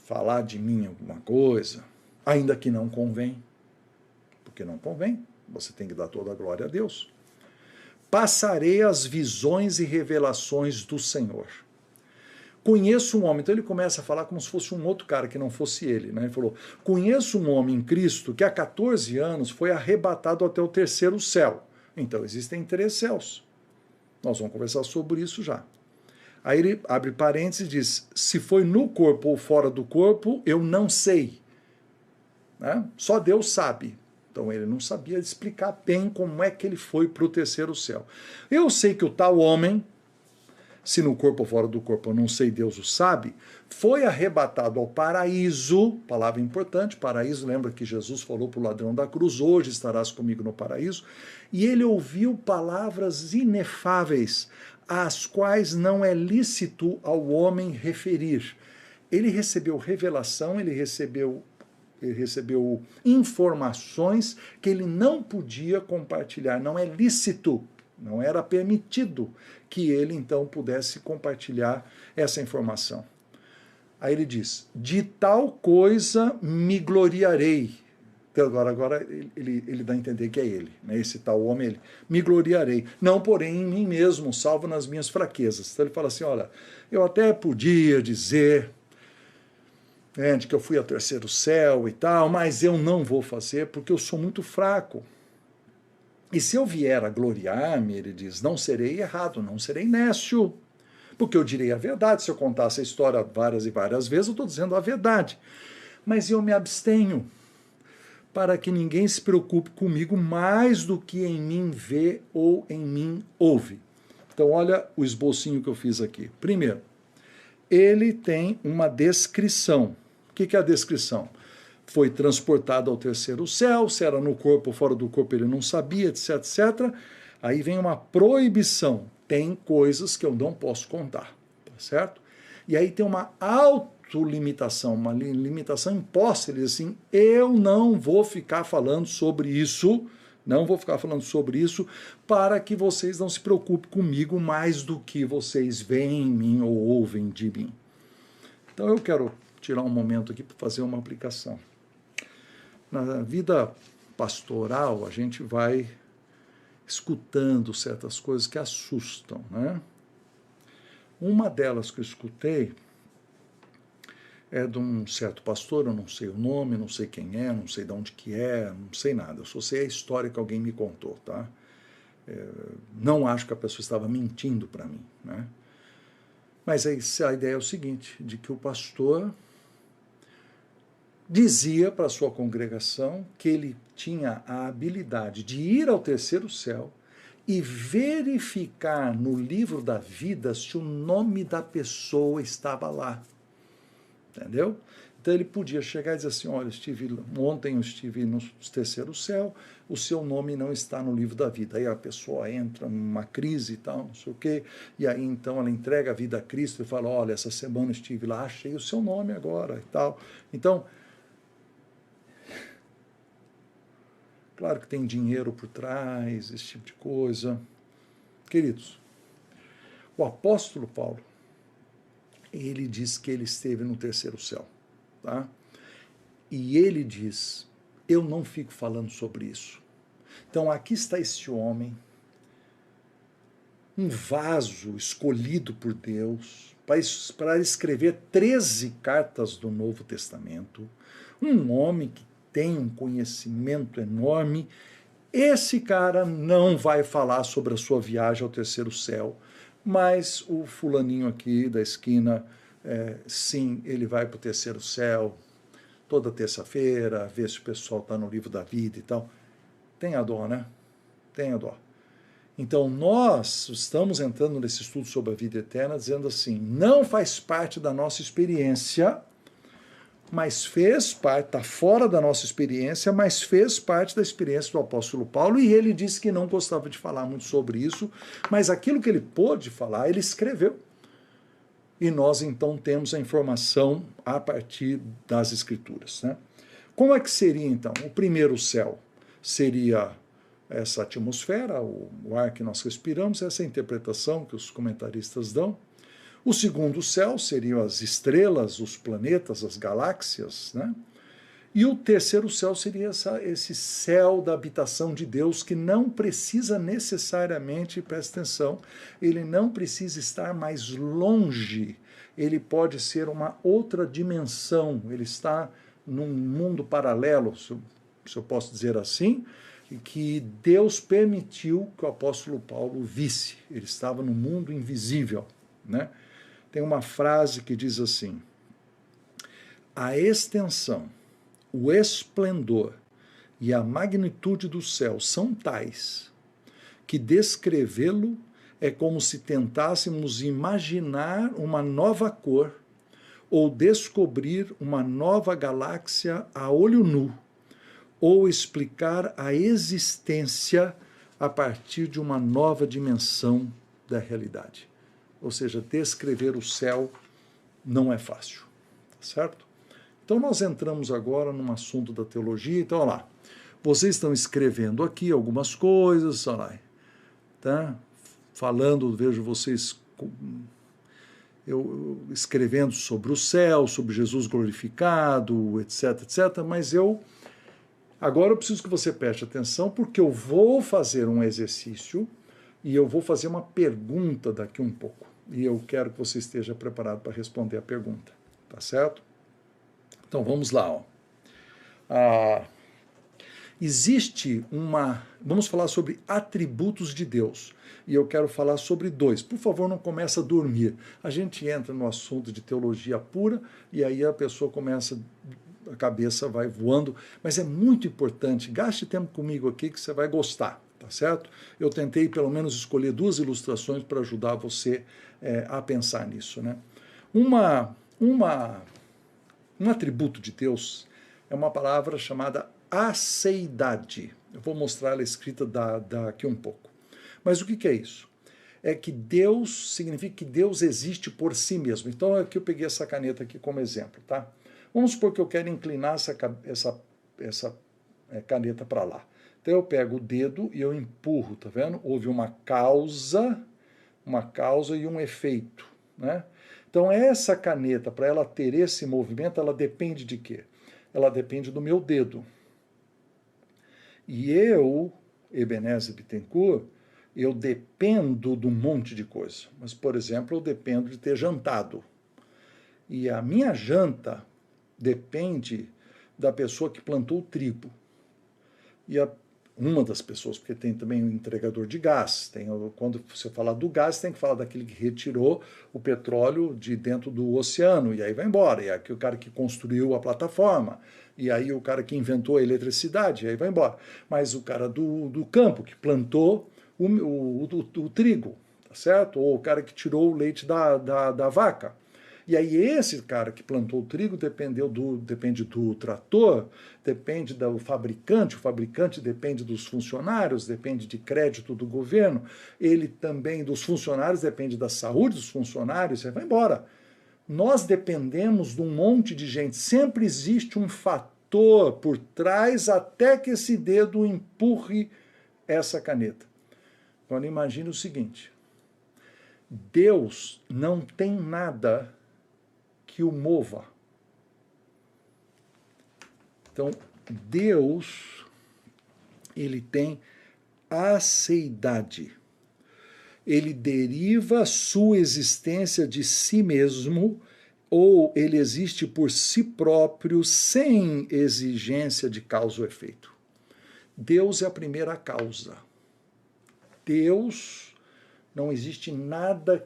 falar de mim alguma coisa, ainda que não convém, porque não convém, você tem que dar toda a glória a Deus. Passarei as visões e revelações do Senhor. Conheço um homem, então ele começa a falar como se fosse um outro cara que não fosse ele, né? Ele falou: conheço um homem em Cristo que há 14 anos foi arrebatado até o 3º céu. Então existem 3 céus. Nós vamos conversar sobre isso já. Aí ele abre parênteses e diz: se foi no corpo ou fora do corpo, eu não sei. Né? Só Deus sabe. Então ele não sabia explicar bem como é que ele foi para o 3º céu. Eu sei que o tal homem, se no corpo ou fora do corpo, eu não sei, Deus o sabe, foi arrebatado ao paraíso, palavra importante, paraíso, lembra que Jesus falou para o ladrão da cruz: hoje estarás comigo no paraíso, e ele ouviu palavras inefáveis, às quais não é lícito ao homem referir. Ele recebeu revelação, ele recebeu informações que ele não podia compartilhar, não é lícito. Não era permitido que ele, então, pudesse compartilhar essa informação. Aí ele diz: de tal coisa me gloriarei. Então, agora ele dá a entender que é ele, né? Esse tal homem, ele. Me gloriarei. Não, porém, em mim mesmo, salvo nas minhas fraquezas. Então ele fala assim: olha, eu até podia dizer de que eu fui ao 3º céu e tal, mas eu não vou fazer porque eu sou muito fraco. E se eu vier a gloriar-me, ele diz, não serei errado, não serei nécio, porque eu direi a verdade. Se eu contasse a história várias e várias vezes, eu estou dizendo a verdade. Mas eu me abstenho, para que ninguém se preocupe comigo mais do que em mim vê ou em mim ouve. Então, olha o esbocinho que eu fiz aqui. Primeiro, ele tem uma descrição. O que é a descrição? Foi transportado ao 3º céu, se era no corpo ou fora do corpo ele não sabia, etc, etc. Aí vem uma proibição. Tem coisas que eu não posso contar, tá certo? E aí tem uma autolimitação, uma limitação imposta. Ele diz assim: eu não vou ficar falando sobre isso, para que vocês não se preocupem comigo mais do que vocês veem em mim ou ouvem de mim. Então eu quero tirar um momento aqui para fazer uma aplicação. Na vida pastoral, a gente vai escutando certas coisas que assustam, né? Uma delas que eu escutei é de um certo pastor, eu não sei o nome, não sei quem é, não sei de onde que é, não sei nada, eu só sei a história que alguém me contou, tá? Não acho que a pessoa estava mentindo para mim, né? Mas a ideia é o seguinte, de que o pastor dizia para a sua congregação que ele tinha a habilidade de ir ao terceiro céu e verificar no livro da vida se o nome da pessoa estava lá. Entendeu? Então ele podia chegar e dizer assim, olha, ontem eu estive no terceiro céu, o seu nome não está no livro da vida. Aí a pessoa entra numa crise e tal, não sei o quê, e aí então ela entrega a vida a Cristo e fala, olha, essa semana eu estive lá, achei o seu nome agora e tal. Então, claro que tem dinheiro por trás, esse tipo de coisa. Queridos, o apóstolo Paulo, ele diz que ele esteve no terceiro céu. Tá? E ele diz, eu não fico falando sobre isso. Então aqui está esse homem, um vaso escolhido por Deus para escrever 13 cartas do Novo Testamento, um homem que tem um conhecimento enorme. Esse cara não vai falar sobre a sua viagem ao terceiro céu, mas o fulaninho aqui da esquina, sim, ele vai para o terceiro céu toda terça-feira, ver se o pessoal está no livro da vida e tal. Tenha dó, né? Tenha dó. Então, nós estamos entrando nesse estudo sobre a vida eterna dizendo assim, não faz parte da nossa experiência, mas fez parte, está fora da nossa experiência, mas fez parte da experiência do apóstolo Paulo, e ele disse que não gostava de falar muito sobre isso, mas aquilo que ele pôde falar, ele escreveu. E nós, então, temos a informação a partir das Escrituras. Né? Como é que seria, então? O primeiro céu seria essa atmosfera, o ar que nós respiramos, essa interpretação que os comentaristas dão. O segundo céu seriam as estrelas, os planetas, as galáxias. Né? E o terceiro céu seria esse céu da habitação de Deus, que não precisa necessariamente, presta atenção, ele não precisa estar mais longe, ele pode ser uma outra dimensão, ele está num mundo paralelo, se eu posso dizer assim, que Deus permitiu que o apóstolo Paulo visse, ele estava no mundo invisível. Né? Tem uma frase que diz assim, a extensão, o esplendor e a magnitude do céu são tais que descrevê-lo é como se tentássemos imaginar uma nova cor ou descobrir uma nova galáxia a olho nu, ou explicar a existência a partir de uma nova dimensão da realidade. Ou seja, descrever o céu não é fácil, certo? Então nós entramos agora num assunto da teologia, então olha lá, vocês estão escrevendo aqui algumas coisas, olha lá, tá? Falando, vejo vocês escrevendo sobre o céu, sobre Jesus glorificado, etc, etc, mas agora eu preciso que você preste atenção, porque eu vou fazer um exercício e eu vou fazer uma pergunta daqui um pouco, e eu quero que você esteja preparado para responder a pergunta, tá certo? Então, vamos lá. Ó. Vamos falar sobre atributos de Deus. E eu quero falar sobre 2. Por favor, não comece a dormir. A gente entra no assunto de teologia pura e aí a pessoa a cabeça vai voando. Mas é muito importante, gaste tempo comigo aqui que você vai gostar, tá certo? Eu tentei pelo menos escolher 2 ilustrações para ajudar você a pensar nisso. Né? Um atributo de Deus é uma palavra chamada aceidade. Eu vou mostrar ela escrita daqui um pouco. Mas o que é isso? É que Deus significa que Deus existe por si mesmo. Então aqui eu peguei essa caneta aqui como exemplo, tá? Vamos supor que eu quero inclinar essa caneta para lá. Então eu pego o dedo e eu empurro, tá vendo? Houve uma causa e um efeito, né? Então, essa caneta, para ela ter esse movimento, ela depende de quê? Ela depende do meu dedo. E eu, Ebenezer Bittencourt, eu dependo de um monte de coisa. Mas, por exemplo, eu dependo de ter jantado. E a minha janta depende da pessoa que plantou o trigo. E uma das pessoas, porque tem também o entregador de gás. Quando você falar do gás, tem que falar daquele que retirou o petróleo de dentro do oceano, e aí vai embora. E é aqui o cara que construiu a plataforma, e aí o cara que inventou a eletricidade, e aí vai embora. Mas o cara do campo, que plantou o trigo, tá certo? Ou o cara que tirou o leite da vaca. E aí esse cara que plantou o trigo depende do trator, depende do fabricante, o fabricante depende dos funcionários, depende de crédito do governo, ele também dos funcionários, depende da saúde dos funcionários, você vai embora. Nós dependemos de um monte de gente, sempre existe um fator por trás até que esse dedo empurre essa caneta. Agora imagine o seguinte, Deus não tem nada que o mova. Então, Deus, ele tem aceidade. Ele deriva sua existência de si mesmo, ou ele existe por si próprio, sem exigência de causa ou efeito. Deus é a primeira causa. Deus, não existe nada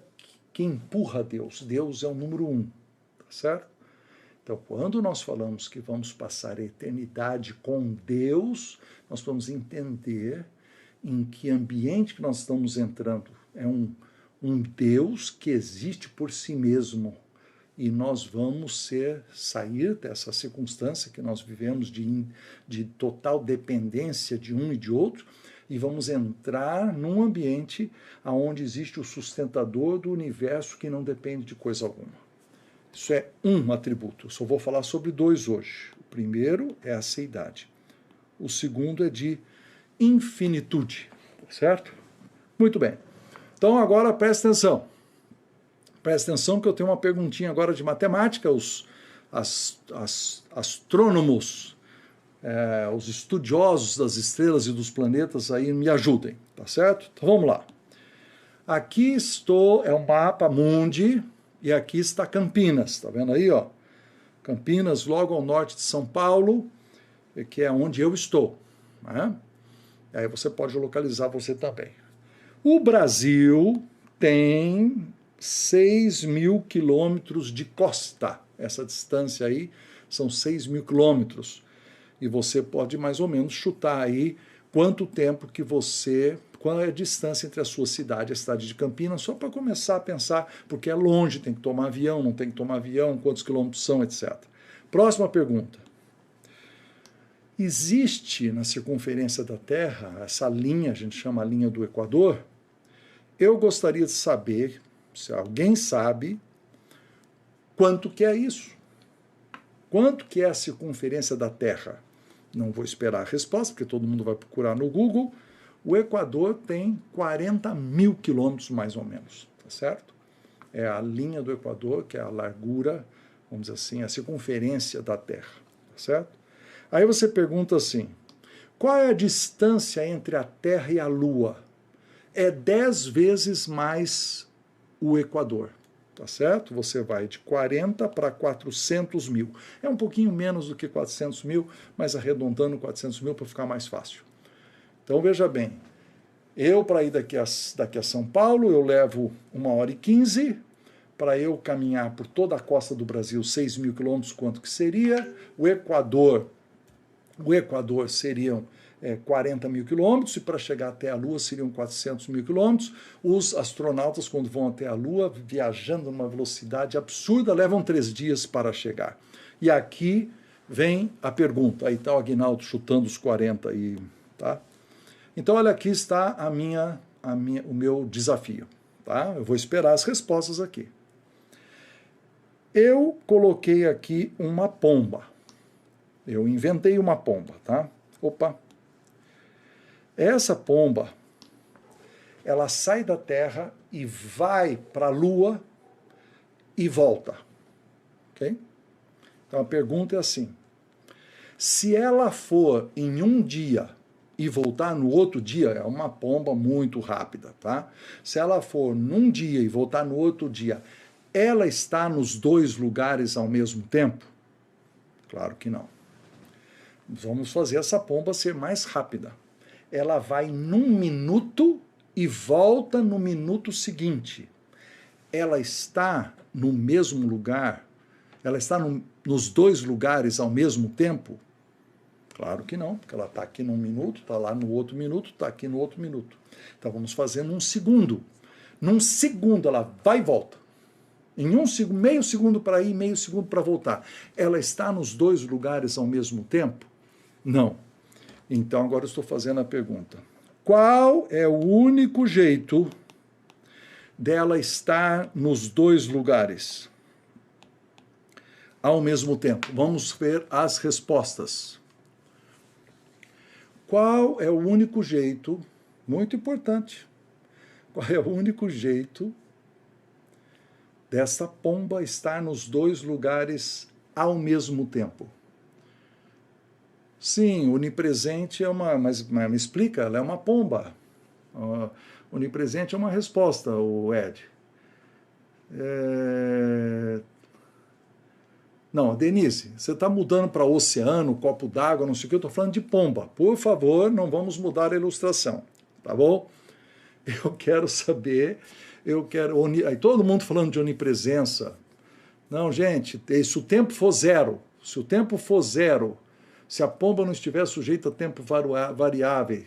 que empurra Deus. Deus é o número 1. Certo? Então, quando nós falamos que vamos passar a eternidade com Deus, nós vamos entender em que ambiente que nós estamos entrando. É um Deus que existe por si mesmo. E nós vamos sair dessa circunstância que nós vivemos de total dependência de um e de outro, e vamos entrar num ambiente onde existe o sustentador do universo que não depende de coisa alguma. Isso é um atributo. Eu só vou falar sobre 2 hoje. O primeiro é a aceidade. O segundo é de infinitude. Certo? Muito bem. Então agora presta atenção. Presta atenção que eu tenho uma perguntinha agora de matemática. Os astrônomos, os estudiosos das estrelas e dos planetas aí me ajudem. Tá certo? Então vamos lá. Aqui é o mapa mundi. E aqui está Campinas, está vendo aí, ó? Campinas, logo ao norte de São Paulo, que é onde eu estou. Né? Aí você pode localizar você também. O Brasil tem 6.000 quilômetros de costa. Essa distância aí são 6.000 quilômetros. E você pode mais ou menos chutar aí quanto tempo que qual é a distância entre a sua cidade e a cidade de Campinas, só para começar a pensar, porque é longe, tem que tomar avião, não tem que tomar avião, quantos quilômetros são, etc. Próxima pergunta. Existe na circunferência da Terra, essa linha, a gente chama a linha do Equador? Eu gostaria de saber, se alguém sabe, quanto que é isso? Quanto que é a circunferência da Terra? Não vou esperar a resposta, porque todo mundo vai procurar no Google. O Equador tem 40.000 quilômetros, mais ou menos, tá certo? É a linha do Equador, que é a largura, vamos dizer assim, a circunferência da Terra, tá certo? Aí você pergunta assim, qual é a distância entre a Terra e a Lua? É 10 vezes mais o Equador, tá certo? Você vai de 40 para 400 mil. É um pouquinho menos do que 400 mil, mas arredondando 400 mil para ficar mais fácil. Então, veja bem, para ir daqui a São Paulo, eu levo 1h15, para eu caminhar por toda a costa do Brasil, 6.000 quilômetros, quanto que seria? O Equador seriam 40.000 quilômetros, e para chegar até a Lua seriam 400.000 quilômetros. Os astronautas, quando vão até a Lua, viajando numa velocidade absurda, levam 3 dias para chegar. E aqui vem a pergunta, aí está o Aguinaldo chutando os 40 aí, tá? Então, olha, aqui está o meu desafio. Tá? Eu vou esperar as respostas aqui. Eu coloquei aqui uma pomba. Eu inventei uma pomba, tá? Opa! Essa pomba, ela sai da Terra e vai para a Lua e volta. Ok? Então, a pergunta é assim. Se ela for em um dia e voltar no outro dia, é uma pomba muito rápida, tá? Se ela for num dia e voltar no outro dia, ela está nos 2 lugares ao mesmo tempo? Claro que não. Vamos fazer essa pomba ser mais rápida. ela vai num minuto e volta no minuto seguinte. Ela está no mesmo lugar? Ela está nos dois lugares ao mesmo tempo? Claro que não, porque ela está aqui num minuto, está lá no outro minuto, está aqui no outro minuto. Então vamos fazer num segundo. Num segundo ela vai e volta. Em um segundo, meio segundo para ir, meio segundo para voltar. Ela está nos dois lugares ao mesmo tempo? Não. Então agora eu estou fazendo a pergunta. Qual é o único jeito dela estar nos dois lugares ao mesmo tempo? Vamos ver as respostas. Qual é o único jeito, muito importante, qual é o único jeito dessa pomba estar nos dois lugares ao mesmo tempo? Sim, onipresente é mas me explica, ela é uma pomba. Onipresente é uma resposta, o Ed. Não, Denise, você está mudando para oceano, copo d'água, não sei o que, eu estou falando de pomba. Por favor, não vamos mudar a ilustração, tá bom? Eu quero saber, aí todo mundo falando de onipresença. Não, gente, se o tempo for zero, se a pomba não estiver sujeita a tempo variável,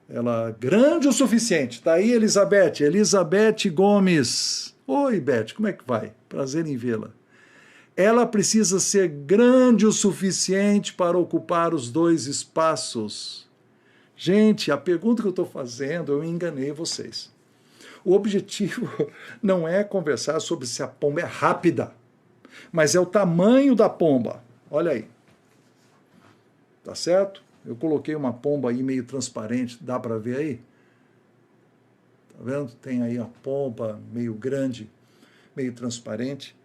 ela grande o suficiente. Está aí, Elizabeth Gomes. Oi, Beth, como é que vai? Prazer em vê-la. Ela precisa ser grande o suficiente para ocupar os dois espaços. Gente, a pergunta que eu estou fazendo, eu enganei vocês. O objetivo não é conversar sobre se a pomba é rápida, mas é o tamanho da pomba. Olha aí. Tá certo? Eu coloquei uma pomba aí meio transparente, dá para ver aí? Tá vendo? Tem aí a pomba meio grande, meio transparente.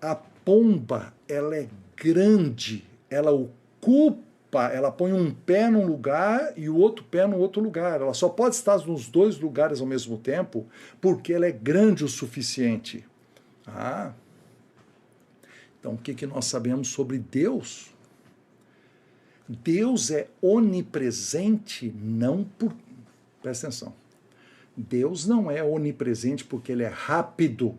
A pomba, ela é grande, ela ocupa, ela põe um pé num lugar e o outro pé no outro lugar. Ela só pode estar nos dois lugares ao mesmo tempo porque ela é grande o suficiente. Então o que nós sabemos sobre Deus? Deus é onipresente, não por... Presta atenção. Deus não é onipresente porque ele é rápido.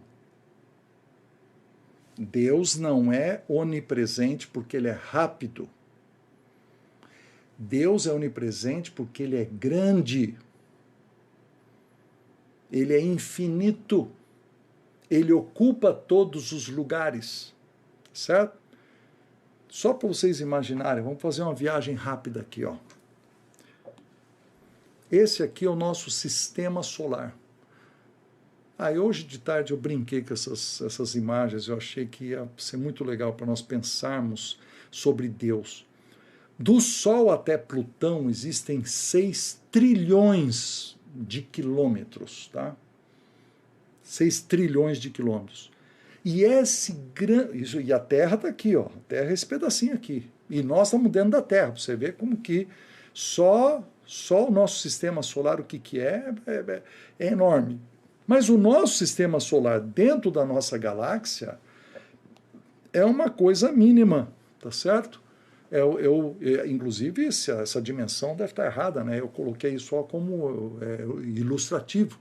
Deus não é onipresente porque ele é rápido. Deus é onipresente porque ele é grande. Ele é infinito. Ele ocupa todos os lugares. Certo? Só para vocês imaginarem, vamos fazer uma viagem rápida aqui, ó. Esse aqui é o nosso sistema solar. Hoje de tarde eu brinquei com essas imagens, eu achei que ia ser muito legal para nós pensarmos sobre Deus. Do Sol até Plutão existem 6 trilhões de quilômetros, tá? 6 trilhões de quilômetros. E e a Terra está aqui, ó. A Terra é esse pedacinho aqui. E nós estamos dentro da Terra. Você vê como que só o nosso sistema solar, o que é enorme. Mas o nosso sistema solar dentro da nossa galáxia é uma coisa mínima, tá certo? Inclusive, essa dimensão deve estar errada, né? Eu coloquei só como ilustrativo.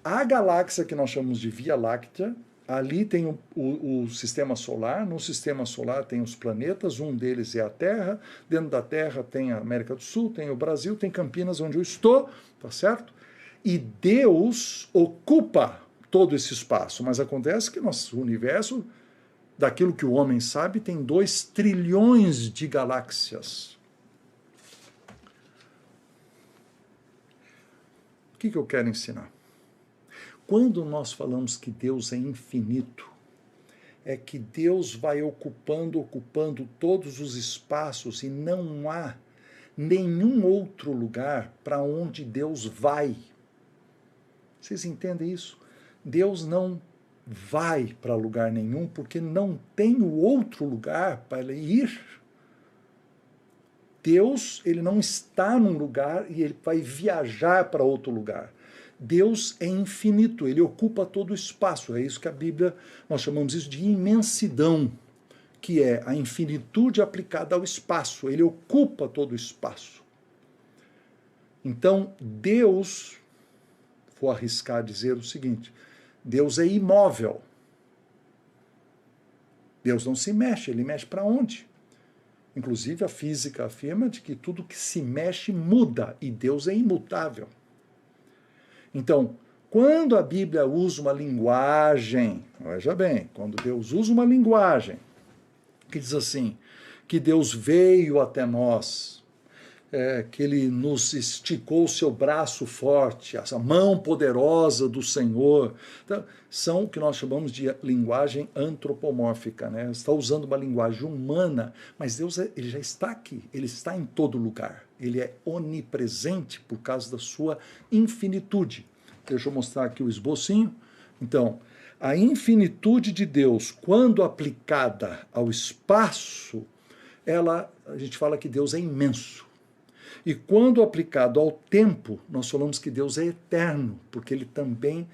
A galáxia que nós chamamos de Via Láctea, ali tem o sistema solar, no sistema solar tem os planetas, um deles é a Terra, dentro da Terra tem a América do Sul, tem o Brasil, tem Campinas, onde eu estou, tá certo? E Deus ocupa todo esse espaço, mas acontece que nosso universo, daquilo que o homem sabe, tem 2 trilhões de galáxias. O que eu quero ensinar? Quando nós falamos que Deus é infinito, é que Deus vai ocupando todos os espaços e não há nenhum outro lugar para onde Deus vai. Vocês entendem isso? Deus não vai para lugar nenhum porque não tem o outro lugar para ele ir. Deus, ele não está num lugar e ele vai viajar para outro lugar. Deus é infinito, ele ocupa todo o espaço. É isso que a Bíblia, nós chamamos isso de imensidão. que é a infinitude aplicada ao espaço. Ele ocupa todo o espaço. Então, Deus, vou arriscar dizer o seguinte, Deus é imóvel. Deus não se mexe, ele mexe para onde? Inclusive a física afirma de que tudo que se mexe muda, e Deus é imutável. Então, quando a Bíblia usa uma linguagem, veja bem, quando Deus usa uma linguagem que diz assim, que Deus veio até nós, que ele nos esticou o seu braço forte, essa mão poderosa do Senhor, então, são o que nós chamamos de linguagem antropomórfica, né? Está usando uma linguagem humana, mas Deus ele já está aqui, ele está em todo lugar, ele é onipresente por causa da sua infinitude. Deixa eu mostrar aqui o esbocinho. Então, a infinitude de Deus, quando aplicada ao espaço, a gente fala que Deus é imenso. E quando aplicado ao tempo, nós falamos que Deus é eterno, porque ele também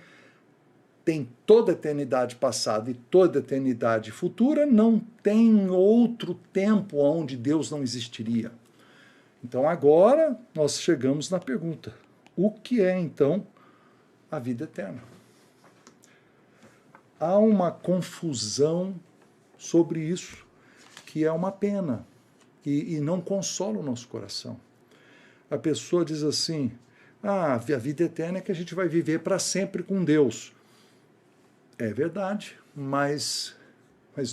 tem toda a eternidade passada e toda a eternidade futura, não tem outro tempo onde Deus não existiria. Então agora nós chegamos na pergunta, o que é então a vida eterna? Há uma confusão sobre isso, que é uma pena, e não consola o nosso coração. A pessoa diz assim, a vida eterna é que a gente vai viver para sempre com Deus. É verdade, mas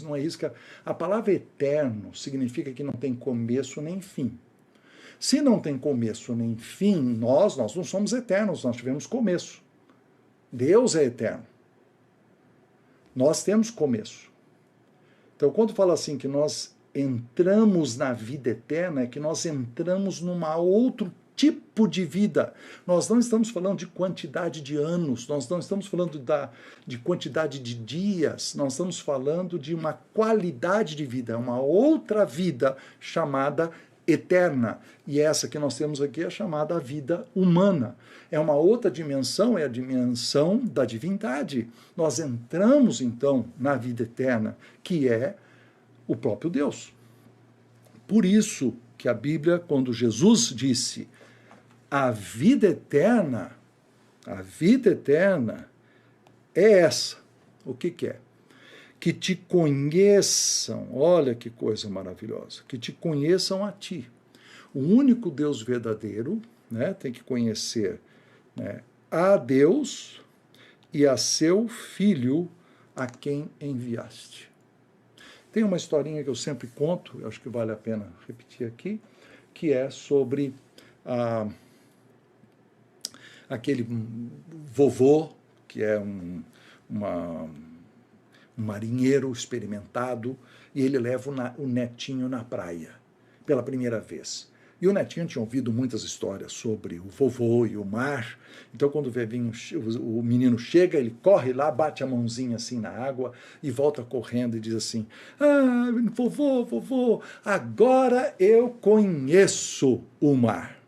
não é isso que... A palavra eterno significa que não tem começo nem fim. Se não tem começo nem fim, nós não somos eternos, nós tivemos começo. Deus é eterno. Nós temos começo. Então, quando fala assim que nós entramos na vida eterna, é que nós entramos num outro tipo de vida. Nós não estamos falando de quantidade de anos, nós não estamos falando de quantidade de dias, nós estamos falando de uma qualidade de vida, uma outra vida chamada eterna. E essa que nós temos aqui é chamada vida humana. É uma outra dimensão, é a dimensão da divindade. Nós entramos, então, na vida eterna, que é o próprio Deus. Por isso que a Bíblia, quando Jesus disse a vida eterna é essa. O que é? Que te conheçam, olha que coisa maravilhosa, que te conheçam a ti. O único Deus verdadeiro, né, tem que conhecer, né, a Deus e a seu Filho a quem enviaste. Tem uma historinha que eu sempre conto, eu acho que vale a pena repetir aqui, que é sobre aquele vovô, que é um marinheiro experimentado, e ele leva o netinho na praia, pela primeira vez. E o netinho tinha ouvido muitas histórias sobre o vovô e o mar, então quando o menino chega, ele corre lá, bate a mãozinha assim na água e volta correndo e diz assim, vovô, agora eu conheço o mar.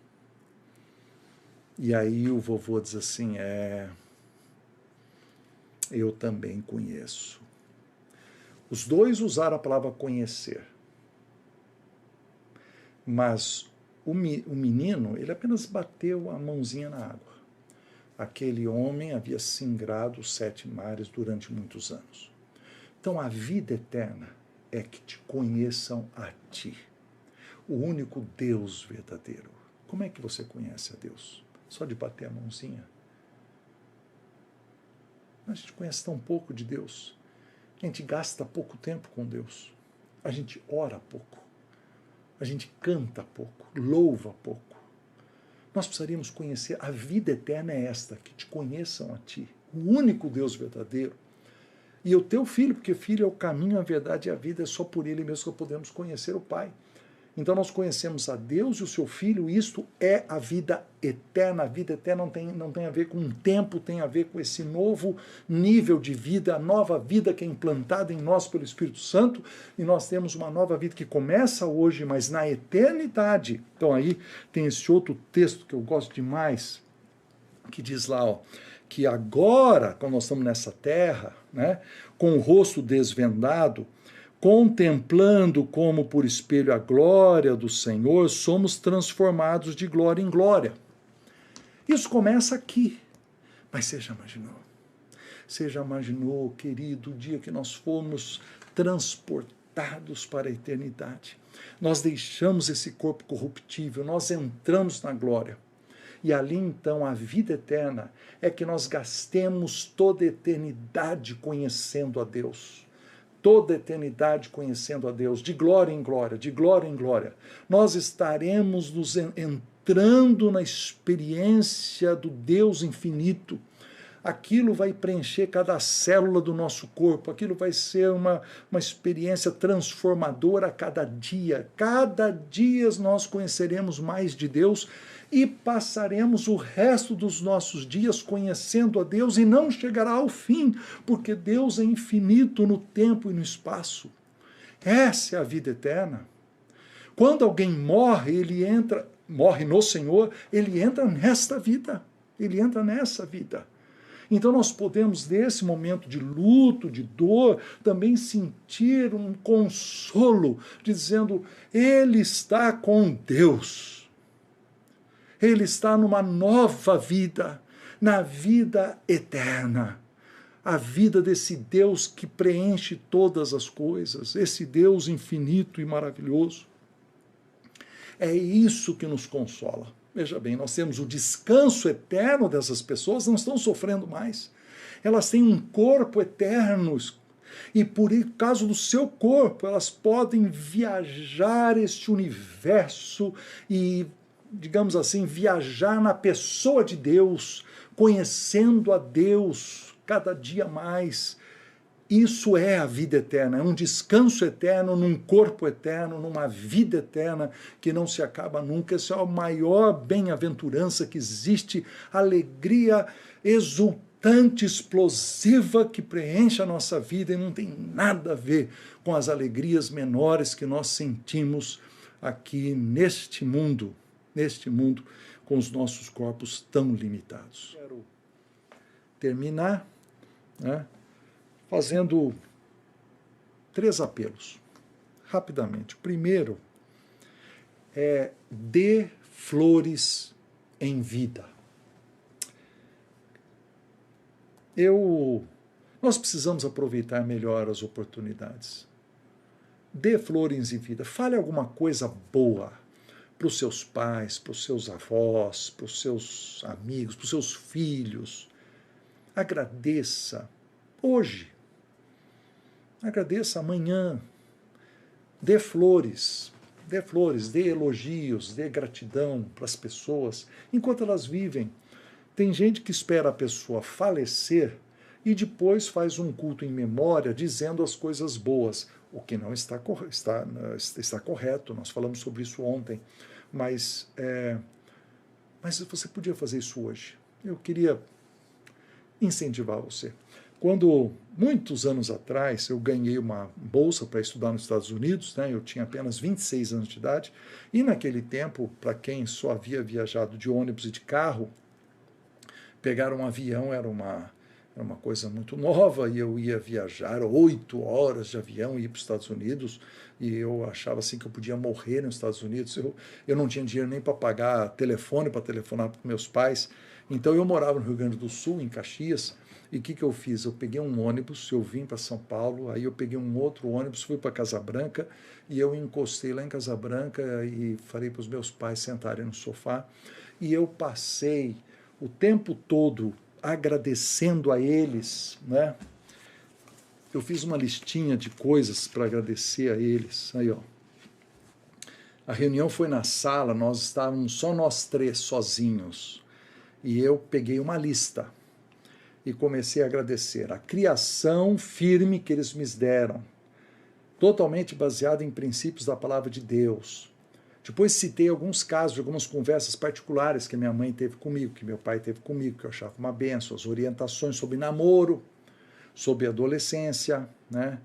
E aí o vovô diz assim, eu também conheço. Os dois usaram a palavra conhecer. Mas o menino, ele apenas bateu a mãozinha na água. Aquele homem havia singrado os 7 mares durante muitos anos. Então a vida eterna é que te conheçam a ti, o único Deus verdadeiro. Como é que você conhece a Deus? Só de bater a mãozinha? A gente conhece tão pouco de Deus. A gente gasta pouco tempo com Deus. A gente ora pouco. A gente canta pouco, louva pouco. Nós precisaríamos conhecer, a vida eterna é esta, que te conheçam a ti, o único Deus verdadeiro. E o teu Filho, porque Filho é o caminho, a verdade e a vida, é só por ele mesmo que podemos conhecer o Pai. Então nós conhecemos a Deus e o seu Filho, e isto é a vida eterna. A vida eterna não tem a ver com um tempo, tem a ver com esse novo nível de vida, a nova vida que é implantada em nós pelo Espírito Santo, e nós temos uma nova vida que começa hoje, mas na eternidade. Então aí tem esse outro texto que eu gosto demais, que diz lá, que agora, quando nós estamos nessa terra, né, com o rosto desvendado, contemplando como por espelho a glória do Senhor, somos transformados de glória em glória. Isso começa aqui. Mas você já imaginou? Você já imaginou, querido, o dia que nós fomos transportados para a eternidade? Nós deixamos esse corpo corruptível, nós entramos na glória. E ali então a vida eterna é que nós gastemos toda a eternidade conhecendo a Deus. Toda a eternidade conhecendo a Deus, de glória em glória, de glória em glória. Nós estaremos nos entrando na experiência do Deus infinito. Aquilo vai preencher cada célula do nosso corpo, aquilo vai ser uma experiência transformadora a cada dia. Cada dia nós conheceremos mais de Deus e passaremos o resto dos nossos dias conhecendo a Deus e não chegará ao fim, porque Deus é infinito no tempo e no espaço. Essa é a vida eterna. Quando alguém morre, morre no Senhor, ele entra nesta vida. Ele entra nessa vida. Então nós podemos, nesse momento de luto, de dor, também sentir um consolo, dizendo, ele está com Deus. Ele está numa nova vida, na vida eterna. A vida desse Deus que preenche todas as coisas, esse Deus infinito e maravilhoso. É isso que nos consola. Veja bem, nós temos o descanso eterno dessas pessoas, não estão sofrendo mais. Elas têm um corpo eterno e por causa do seu corpo elas podem viajar este universo e, digamos assim, viajar na pessoa de Deus, conhecendo a Deus cada dia mais. Isso é a vida eterna, é um descanso eterno num corpo eterno, numa vida eterna que não se acaba nunca. Essa é a maior bem-aventurança que existe, alegria exultante, explosiva que preenche a nossa vida e não tem nada a ver com as alegrias menores que nós sentimos aqui neste mundo com os nossos corpos tão limitados. Quero terminar, né, fazendo 3 apelos, rapidamente. O primeiro é: dê flores em vida. Nós precisamos aproveitar melhor as oportunidades. Dê flores em vida. Fale alguma coisa boa para os seus pais, para os seus avós, para os seus amigos, para os seus filhos. Agradeça hoje. Agradeça amanhã. Dê flores, dê elogios, dê gratidão para as pessoas enquanto elas vivem. Tem gente que espera a pessoa falecer e depois faz um culto em memória dizendo as coisas boas, o que não está correto. Nós falamos sobre isso ontem, mas você podia fazer isso hoje. Eu queria incentivar você. Quando, muitos anos atrás, eu ganhei uma bolsa para estudar nos Estados Unidos, né, eu tinha apenas 26 anos de idade, e naquele tempo, para quem só havia viajado de ônibus e de carro, pegar um avião era uma coisa muito nova, e eu ia viajar 8 horas de avião e ir para os Estados Unidos, e eu achava assim que eu podia morrer nos Estados Unidos. Eu não tinha dinheiro nem para pagar telefone, para telefonar para meus pais, então eu morava no Rio Grande do Sul, em Caxias. E o que eu fiz? Eu peguei um ônibus, eu vim para São Paulo, aí eu peguei um outro ônibus, fui para Casabranca, e eu encostei lá em Casabranca e falei para os meus pais sentarem no sofá, e eu passei o tempo todo agradecendo a eles, né? Eu fiz uma listinha de coisas para agradecer a eles. Aí, ó. A reunião foi na sala, nós estávamos só nós 3 sozinhos, e eu peguei uma lista e comecei a agradecer a criação firme que eles me deram, totalmente baseada em princípios da palavra de Deus. Depois citei alguns casos, algumas conversas particulares que minha mãe teve comigo, que meu pai teve comigo, que eu achava uma benção, as orientações sobre namoro, sobre adolescência, né?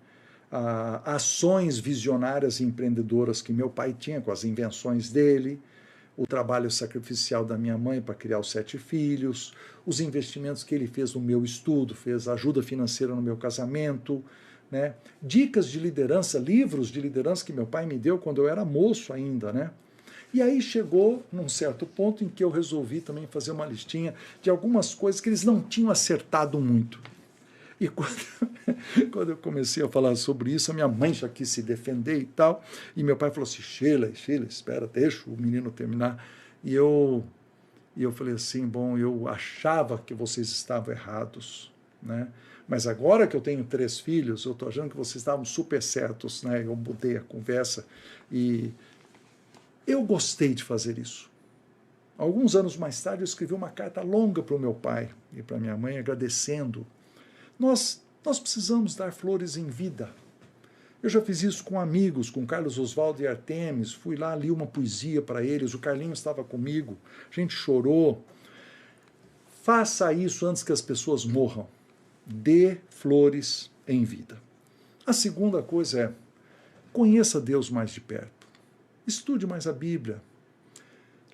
Ações visionárias e empreendedoras que meu pai tinha com as invenções dele, o trabalho sacrificial da minha mãe para criar os 7 filhos, os investimentos que ele fez no meu estudo, fez ajuda financeira no meu casamento, né? Dicas de liderança, livros de liderança que meu pai me deu quando eu era moço ainda, né? E aí chegou num certo ponto em que eu resolvi também fazer uma listinha de algumas coisas que eles não tinham acertado muito. E quando eu comecei a falar sobre isso, a minha mãe já quis se defender e tal, e meu pai falou assim, Sheila, espera, deixa o menino terminar. E eu falei assim, bom, eu achava que vocês estavam errados, né? Mas agora que eu tenho 3 filhos, eu estou achando que vocês estavam super certos, né? Eu mudei a conversa e eu gostei de fazer isso. Alguns anos mais tarde, eu escrevi uma carta longa para o meu pai e para minha mãe, agradecendo. Nós precisamos dar flores em vida. Eu já fiz isso com amigos, com Carlos Oswaldo e Artemis, fui lá, li uma poesia para eles, o Carlinhos estava comigo, a gente chorou. Faça isso antes que as pessoas morram. Dê flores em vida. A segunda coisa é, conheça Deus mais de perto. Estude mais a Bíblia.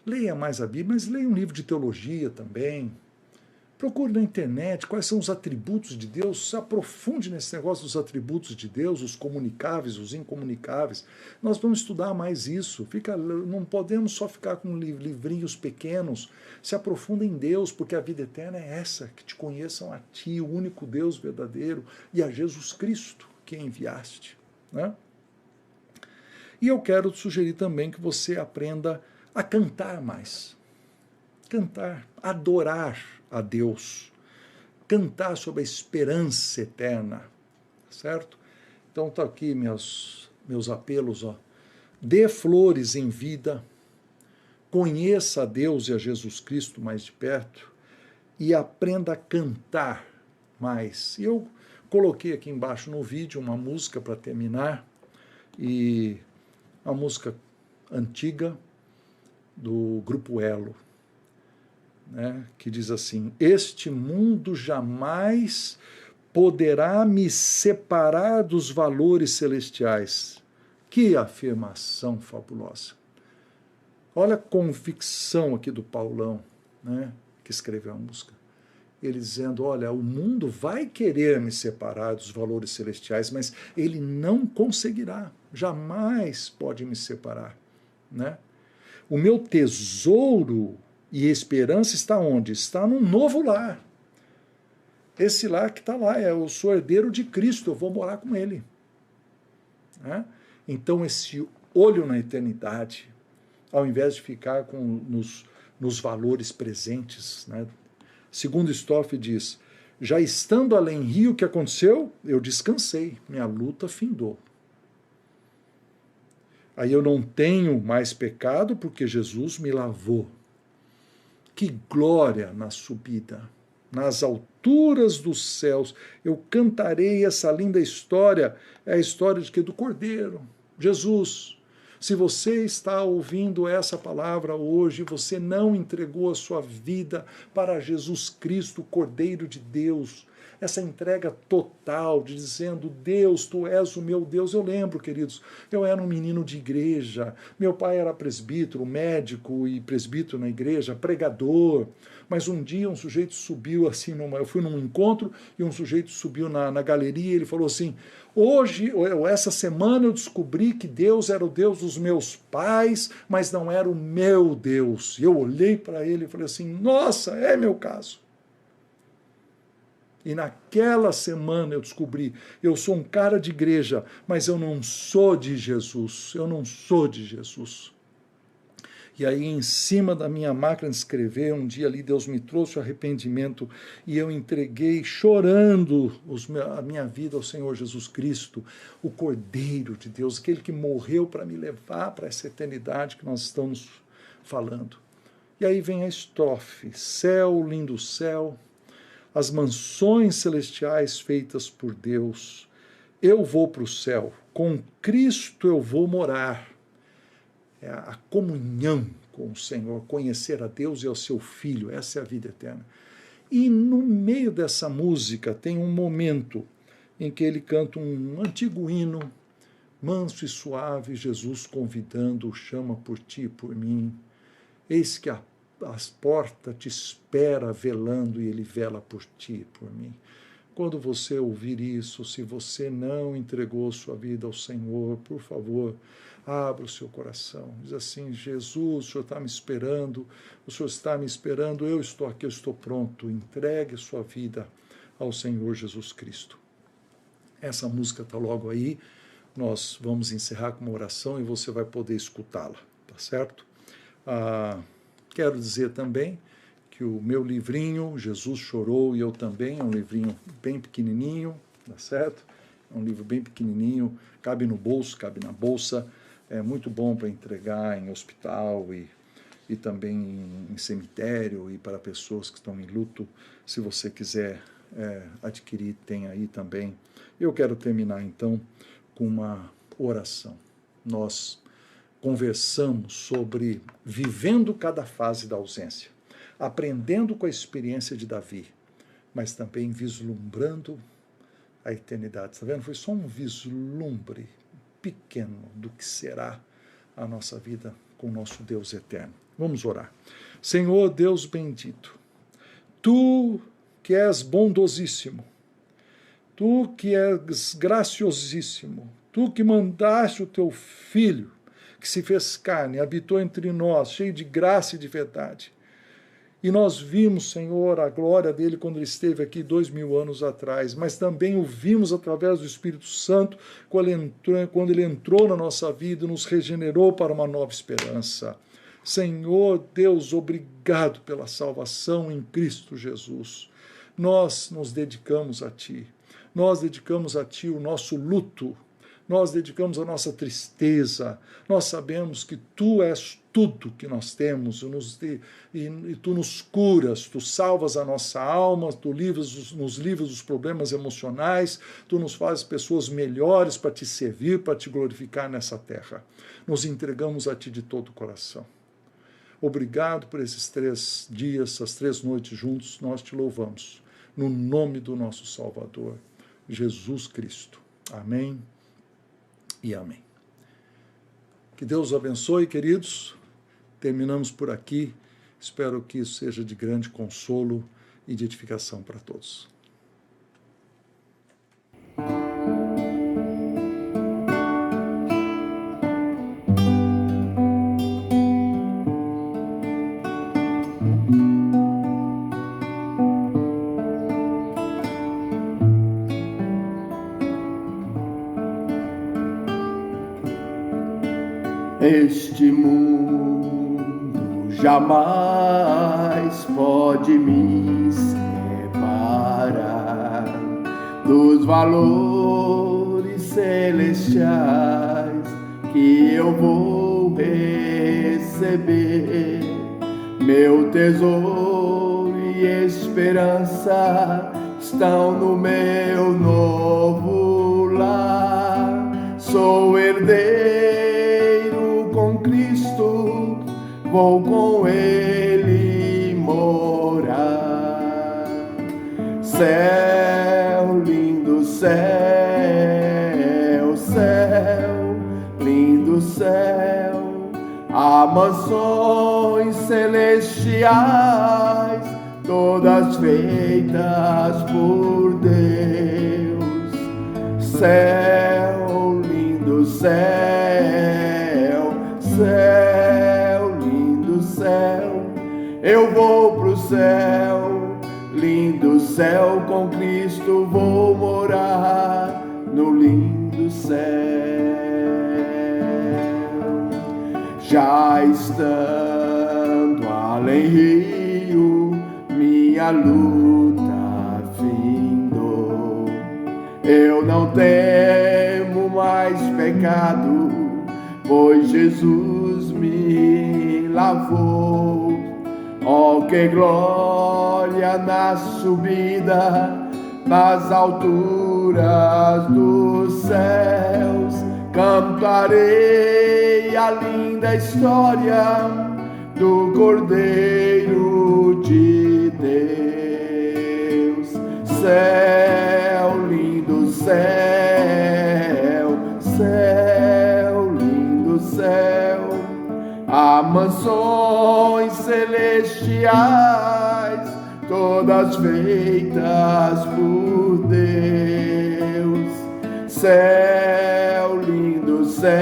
Leia mais a Bíblia, mas leia um livro de teologia também. Procure na internet quais são os atributos de Deus, se aprofunde nesse negócio dos atributos de Deus, os comunicáveis, os incomunicáveis. Nós vamos estudar mais isso. Não podemos só ficar com livrinhos pequenos. Se aprofunda em Deus, porque a vida eterna é essa, que te conheçam a ti, o único Deus verdadeiro, e a Jesus Cristo que enviaste, né? E eu quero sugerir também que você aprenda a cantar mais. Cantar, adorar a Deus, cantar sobre a esperança eterna, certo? Então tá aqui meus apelos, ó. Dê flores em vida, conheça a Deus e a Jesus Cristo mais de perto e aprenda a cantar mais. E eu coloquei aqui embaixo no vídeo uma música para terminar, e uma música antiga do Grupo Elo, né, que diz assim, este mundo jamais poderá me separar dos valores celestiais. Que afirmação fabulosa. Olha a convicção aqui do Paulão, né, que escreveu a música. Ele dizendo, olha, o mundo vai querer me separar dos valores celestiais, mas ele não conseguirá, jamais pode me separar, né? O meu tesouro e esperança está onde? Está num novo lar. Esse lar que está lá, eu sou herdeiro de Cristo, eu vou morar com Ele. Né? Então, esse olho na eternidade, ao invés de ficar nos valores presentes, né? Segundo Stoff diz, já estando além rio, o que aconteceu? Eu descansei, minha luta findou. Aí eu não tenho mais pecado porque Jesus me lavou. Que glória na subida, nas alturas dos céus. Eu cantarei essa linda história, é a história de quê? Do Cordeiro, Jesus. Se você está ouvindo essa palavra hoje, você não entregou a sua vida para Jesus Cristo, o Cordeiro de Deus, essa entrega total, de dizendo, Deus, tu és o meu Deus. Eu lembro, queridos, eu era um menino de igreja, meu pai era presbítero, médico e presbítero na igreja, pregador, mas um dia um sujeito subiu assim, eu fui num encontro e um sujeito subiu na galeria e ele falou assim, hoje, essa semana eu descobri que Deus era o Deus dos meus pais, mas não era o meu Deus. E eu olhei para ele e falei assim, nossa, é meu caso. E naquela semana eu descobri, eu sou um cara de igreja, mas eu não sou de Jesus, eu não sou de Jesus. E aí, em cima da minha máquina de escrever, um dia ali Deus me trouxe o arrependimento e eu entreguei, chorando, a minha vida ao Senhor Jesus Cristo, o Cordeiro de Deus, aquele que morreu para me levar para essa eternidade que nós estamos falando. E aí vem a estrofe, céu, lindo céu, as mansões celestiais feitas por Deus. Eu vou para o céu, com Cristo eu vou morar. É a comunhão com o Senhor, conhecer a Deus e ao seu Filho, essa é a vida eterna. E no meio dessa música tem um momento em que ele canta um antigo hino, manso e suave, Jesus convidando, chama por ti e por mim. Eis que a porta te espera velando e ele vela por ti e por mim. quando você ouvir isso, se você não entregou sua vida ao Senhor, por favor, abra o seu coração. Diz assim: Jesus, o Senhor está me esperando, o Senhor está me esperando, eu estou aqui, eu estou pronto. Entregue sua vida ao Senhor Jesus Cristo. Essa música está logo aí, nós vamos encerrar com uma oração e você vai poder escutá-la, tá certo? Quero dizer também que o meu livrinho, Jesus Chorou e Eu Também, é um livrinho bem pequenininho, tá certo? É um livro bem pequenininho, cabe no bolso, cabe na bolsa, é muito bom para entregar em hospital e também em cemitério e para pessoas que estão em luto. Se você quiser adquirir, tem aí também. Eu quero terminar então com uma oração. Nós conversamos sobre vivendo cada fase da ausência, aprendendo com a experiência de Davi, mas também vislumbrando a eternidade. Está vendo? Foi só um vislumbre pequeno do que será a nossa vida com o nosso Deus eterno. Vamos orar. Senhor Deus bendito, Tu que és bondosíssimo, Tu que és graciosíssimo, Tu que mandaste o Teu Filho, que se fez carne, habitou entre nós, cheio de graça e de verdade. E nós vimos, Senhor, a glória dele quando ele esteve aqui 2000 anos atrás, mas também o vimos através do Espírito Santo quando ele entrou na nossa vida e nos regenerou para uma nova esperança. Senhor Deus, obrigado pela salvação em Cristo Jesus. Nós nos dedicamos a Ti. Nós dedicamos a Ti o nosso luto. Nós dedicamos a nossa tristeza. Nós sabemos que Tu és tudo que nós temos e Tu nos curas, Tu salvas a nossa alma, Tu nos livras dos problemas emocionais, Tu nos fazes pessoas melhores para Te servir, para Te glorificar nessa terra. Nos entregamos a Ti de todo o coração. Obrigado por esses 3 dias, essas 3 noites juntos, nós Te louvamos. No nome do nosso Salvador, Jesus Cristo. Amém e amém. Que Deus os abençoe, queridos. Terminamos por aqui. Espero que isso seja de grande consolo e de edificação para todos. Este mundo jamais pode me separar dos valores celestiais que eu vou receber. Meu tesouro e esperança estão no meu novo lar. Sou herdeiro com Cristo, vou com Ele morar. Céu, lindo céu, céu, lindo céu, há mansões celestiais, todas feitas por Deus. Céu, lindo céu, céu, lindo céu, eu vou pro céu, lindo céu, com Cristo vou morar no lindo céu. Já estando além rio, minha luta findou. Eu não temo mais pecado, pois Jesus me lavou. Oh, que glória na subida, nas alturas dos céus. Cantarei a linda história do Cordeiro de Deus. Céu, lindo céu, céu, lindo céu, há mansões celestiais, todas feitas por céu, lindo céu,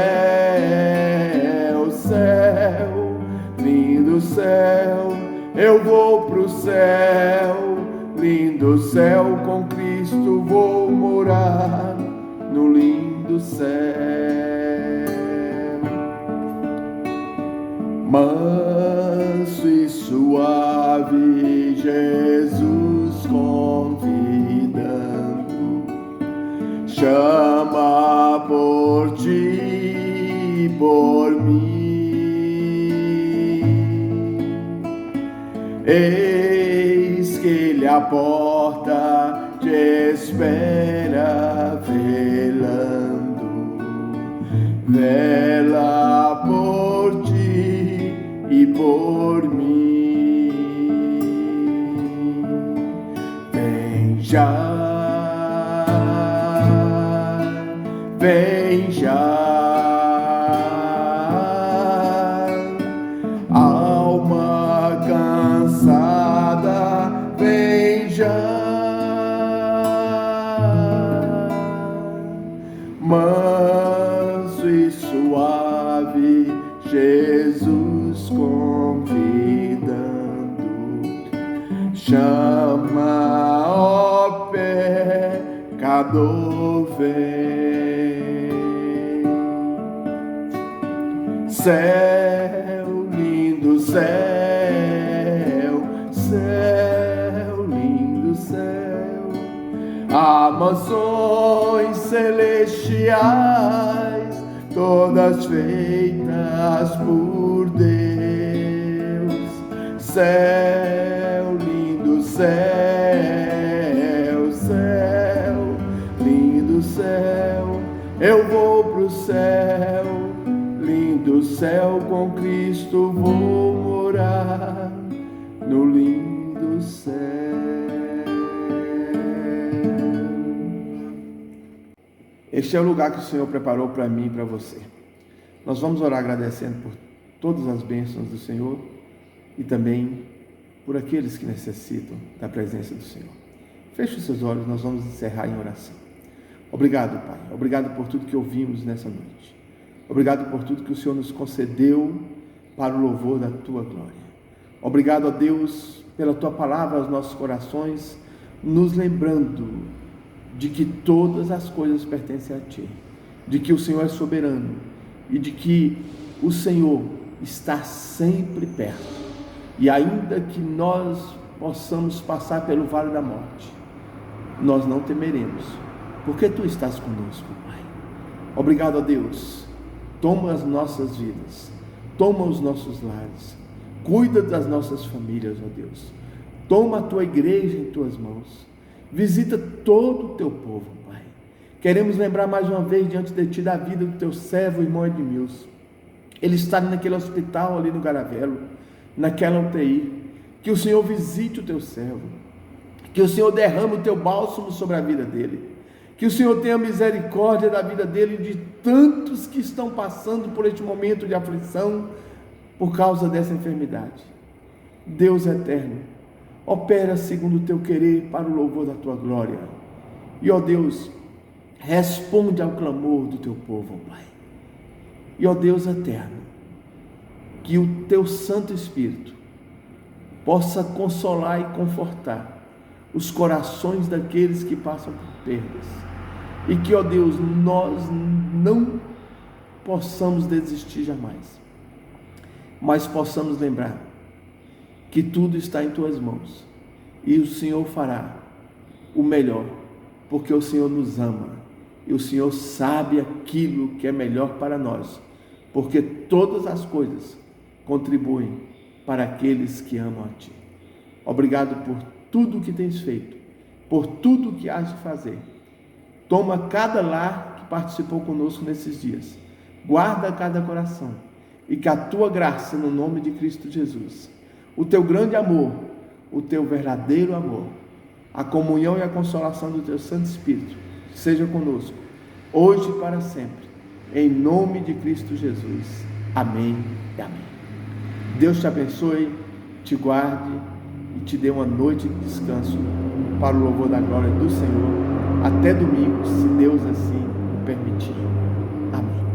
céu, lindo céu. Eu vou pro céu, lindo céu, com Cristo vou morar no lindo céu. Manso e suave, Jesus convidando, chama por ti e por mim. Eis que Ele à porta te espera, velando, vela por ti e por mim. Vem já, vem já. Alma cansada, vem já. Manso e suave, Jesus convidando, chama, ó pecador, vem. Céu, lindo céu, céu, lindo céu, há mansões celestiais, todas feitas por Deus. Céu, lindo céu, céu, lindo céu. Eu vou pro céu, lindo céu, com Cristo vou morar no lindo céu. Este é o lugar que o Senhor preparou para mim e para você. Nós vamos orar agradecendo por todas as bênçãos do Senhor e também por aqueles que necessitam da presença do Senhor. Feche os seus olhos, nós vamos encerrar em oração. Obrigado, Pai. Obrigado por tudo que ouvimos nessa noite. Obrigado por tudo que o Senhor nos concedeu para o louvor da Tua glória. Obrigado, ó Deus, pela Tua palavra aos nossos corações, nos lembrando de que todas as coisas pertencem a Ti, de que o Senhor é soberano e de que o Senhor está sempre perto. E ainda que nós possamos passar pelo vale da morte, nós não temeremos, porque Tu estás conosco, Pai. Obrigado, ó Deus. Toma as nossas vidas, toma os nossos lares, cuida das nossas famílias, ó Deus. Toma a Tua igreja em Tuas mãos, visita todo o Teu povo, Pai. Queremos lembrar mais uma vez diante de Ti da vida do Teu servo, irmão Edmilson. Ele está naquele hospital ali no Garavelo, naquela UTI. Que o Senhor visite o Teu servo, que o Senhor derrame o Teu bálsamo sobre a vida dele, que o Senhor tenha misericórdia da vida dele e de tantos que estão passando por este momento de aflição por causa dessa enfermidade. Deus eterno, opera segundo o Teu querer para o louvor da Tua glória. E, ó Deus, responde ao clamor do Teu povo, Pai. E, ó Deus eterno, que o Teu Santo Espírito possa consolar e confortar os corações daqueles que passam por perdas. E que, ó Deus, nós não possamos desistir jamais, mas possamos lembrar que tudo está em Tuas mãos e o Senhor fará o melhor, porque o Senhor nos ama e o Senhor sabe aquilo que é melhor para nós, porque todas as coisas contribuem para aqueles que amam a Ti. Obrigado por tudo que tens feito, por tudo que has de fazer. Toma cada lar que participou conosco nesses dias, guarda cada coração, e que a Tua graça, no nome de Cristo Jesus, o Teu grande amor, o Teu verdadeiro amor, a comunhão e a consolação do Teu Santo Espírito, seja conosco, hoje e para sempre, em nome de Cristo Jesus. Amém e amém. Deus te abençoe, te guarde e te dê uma noite de descanso para o louvor da glória do Senhor. Até domingo, se Deus assim permitir. Amém.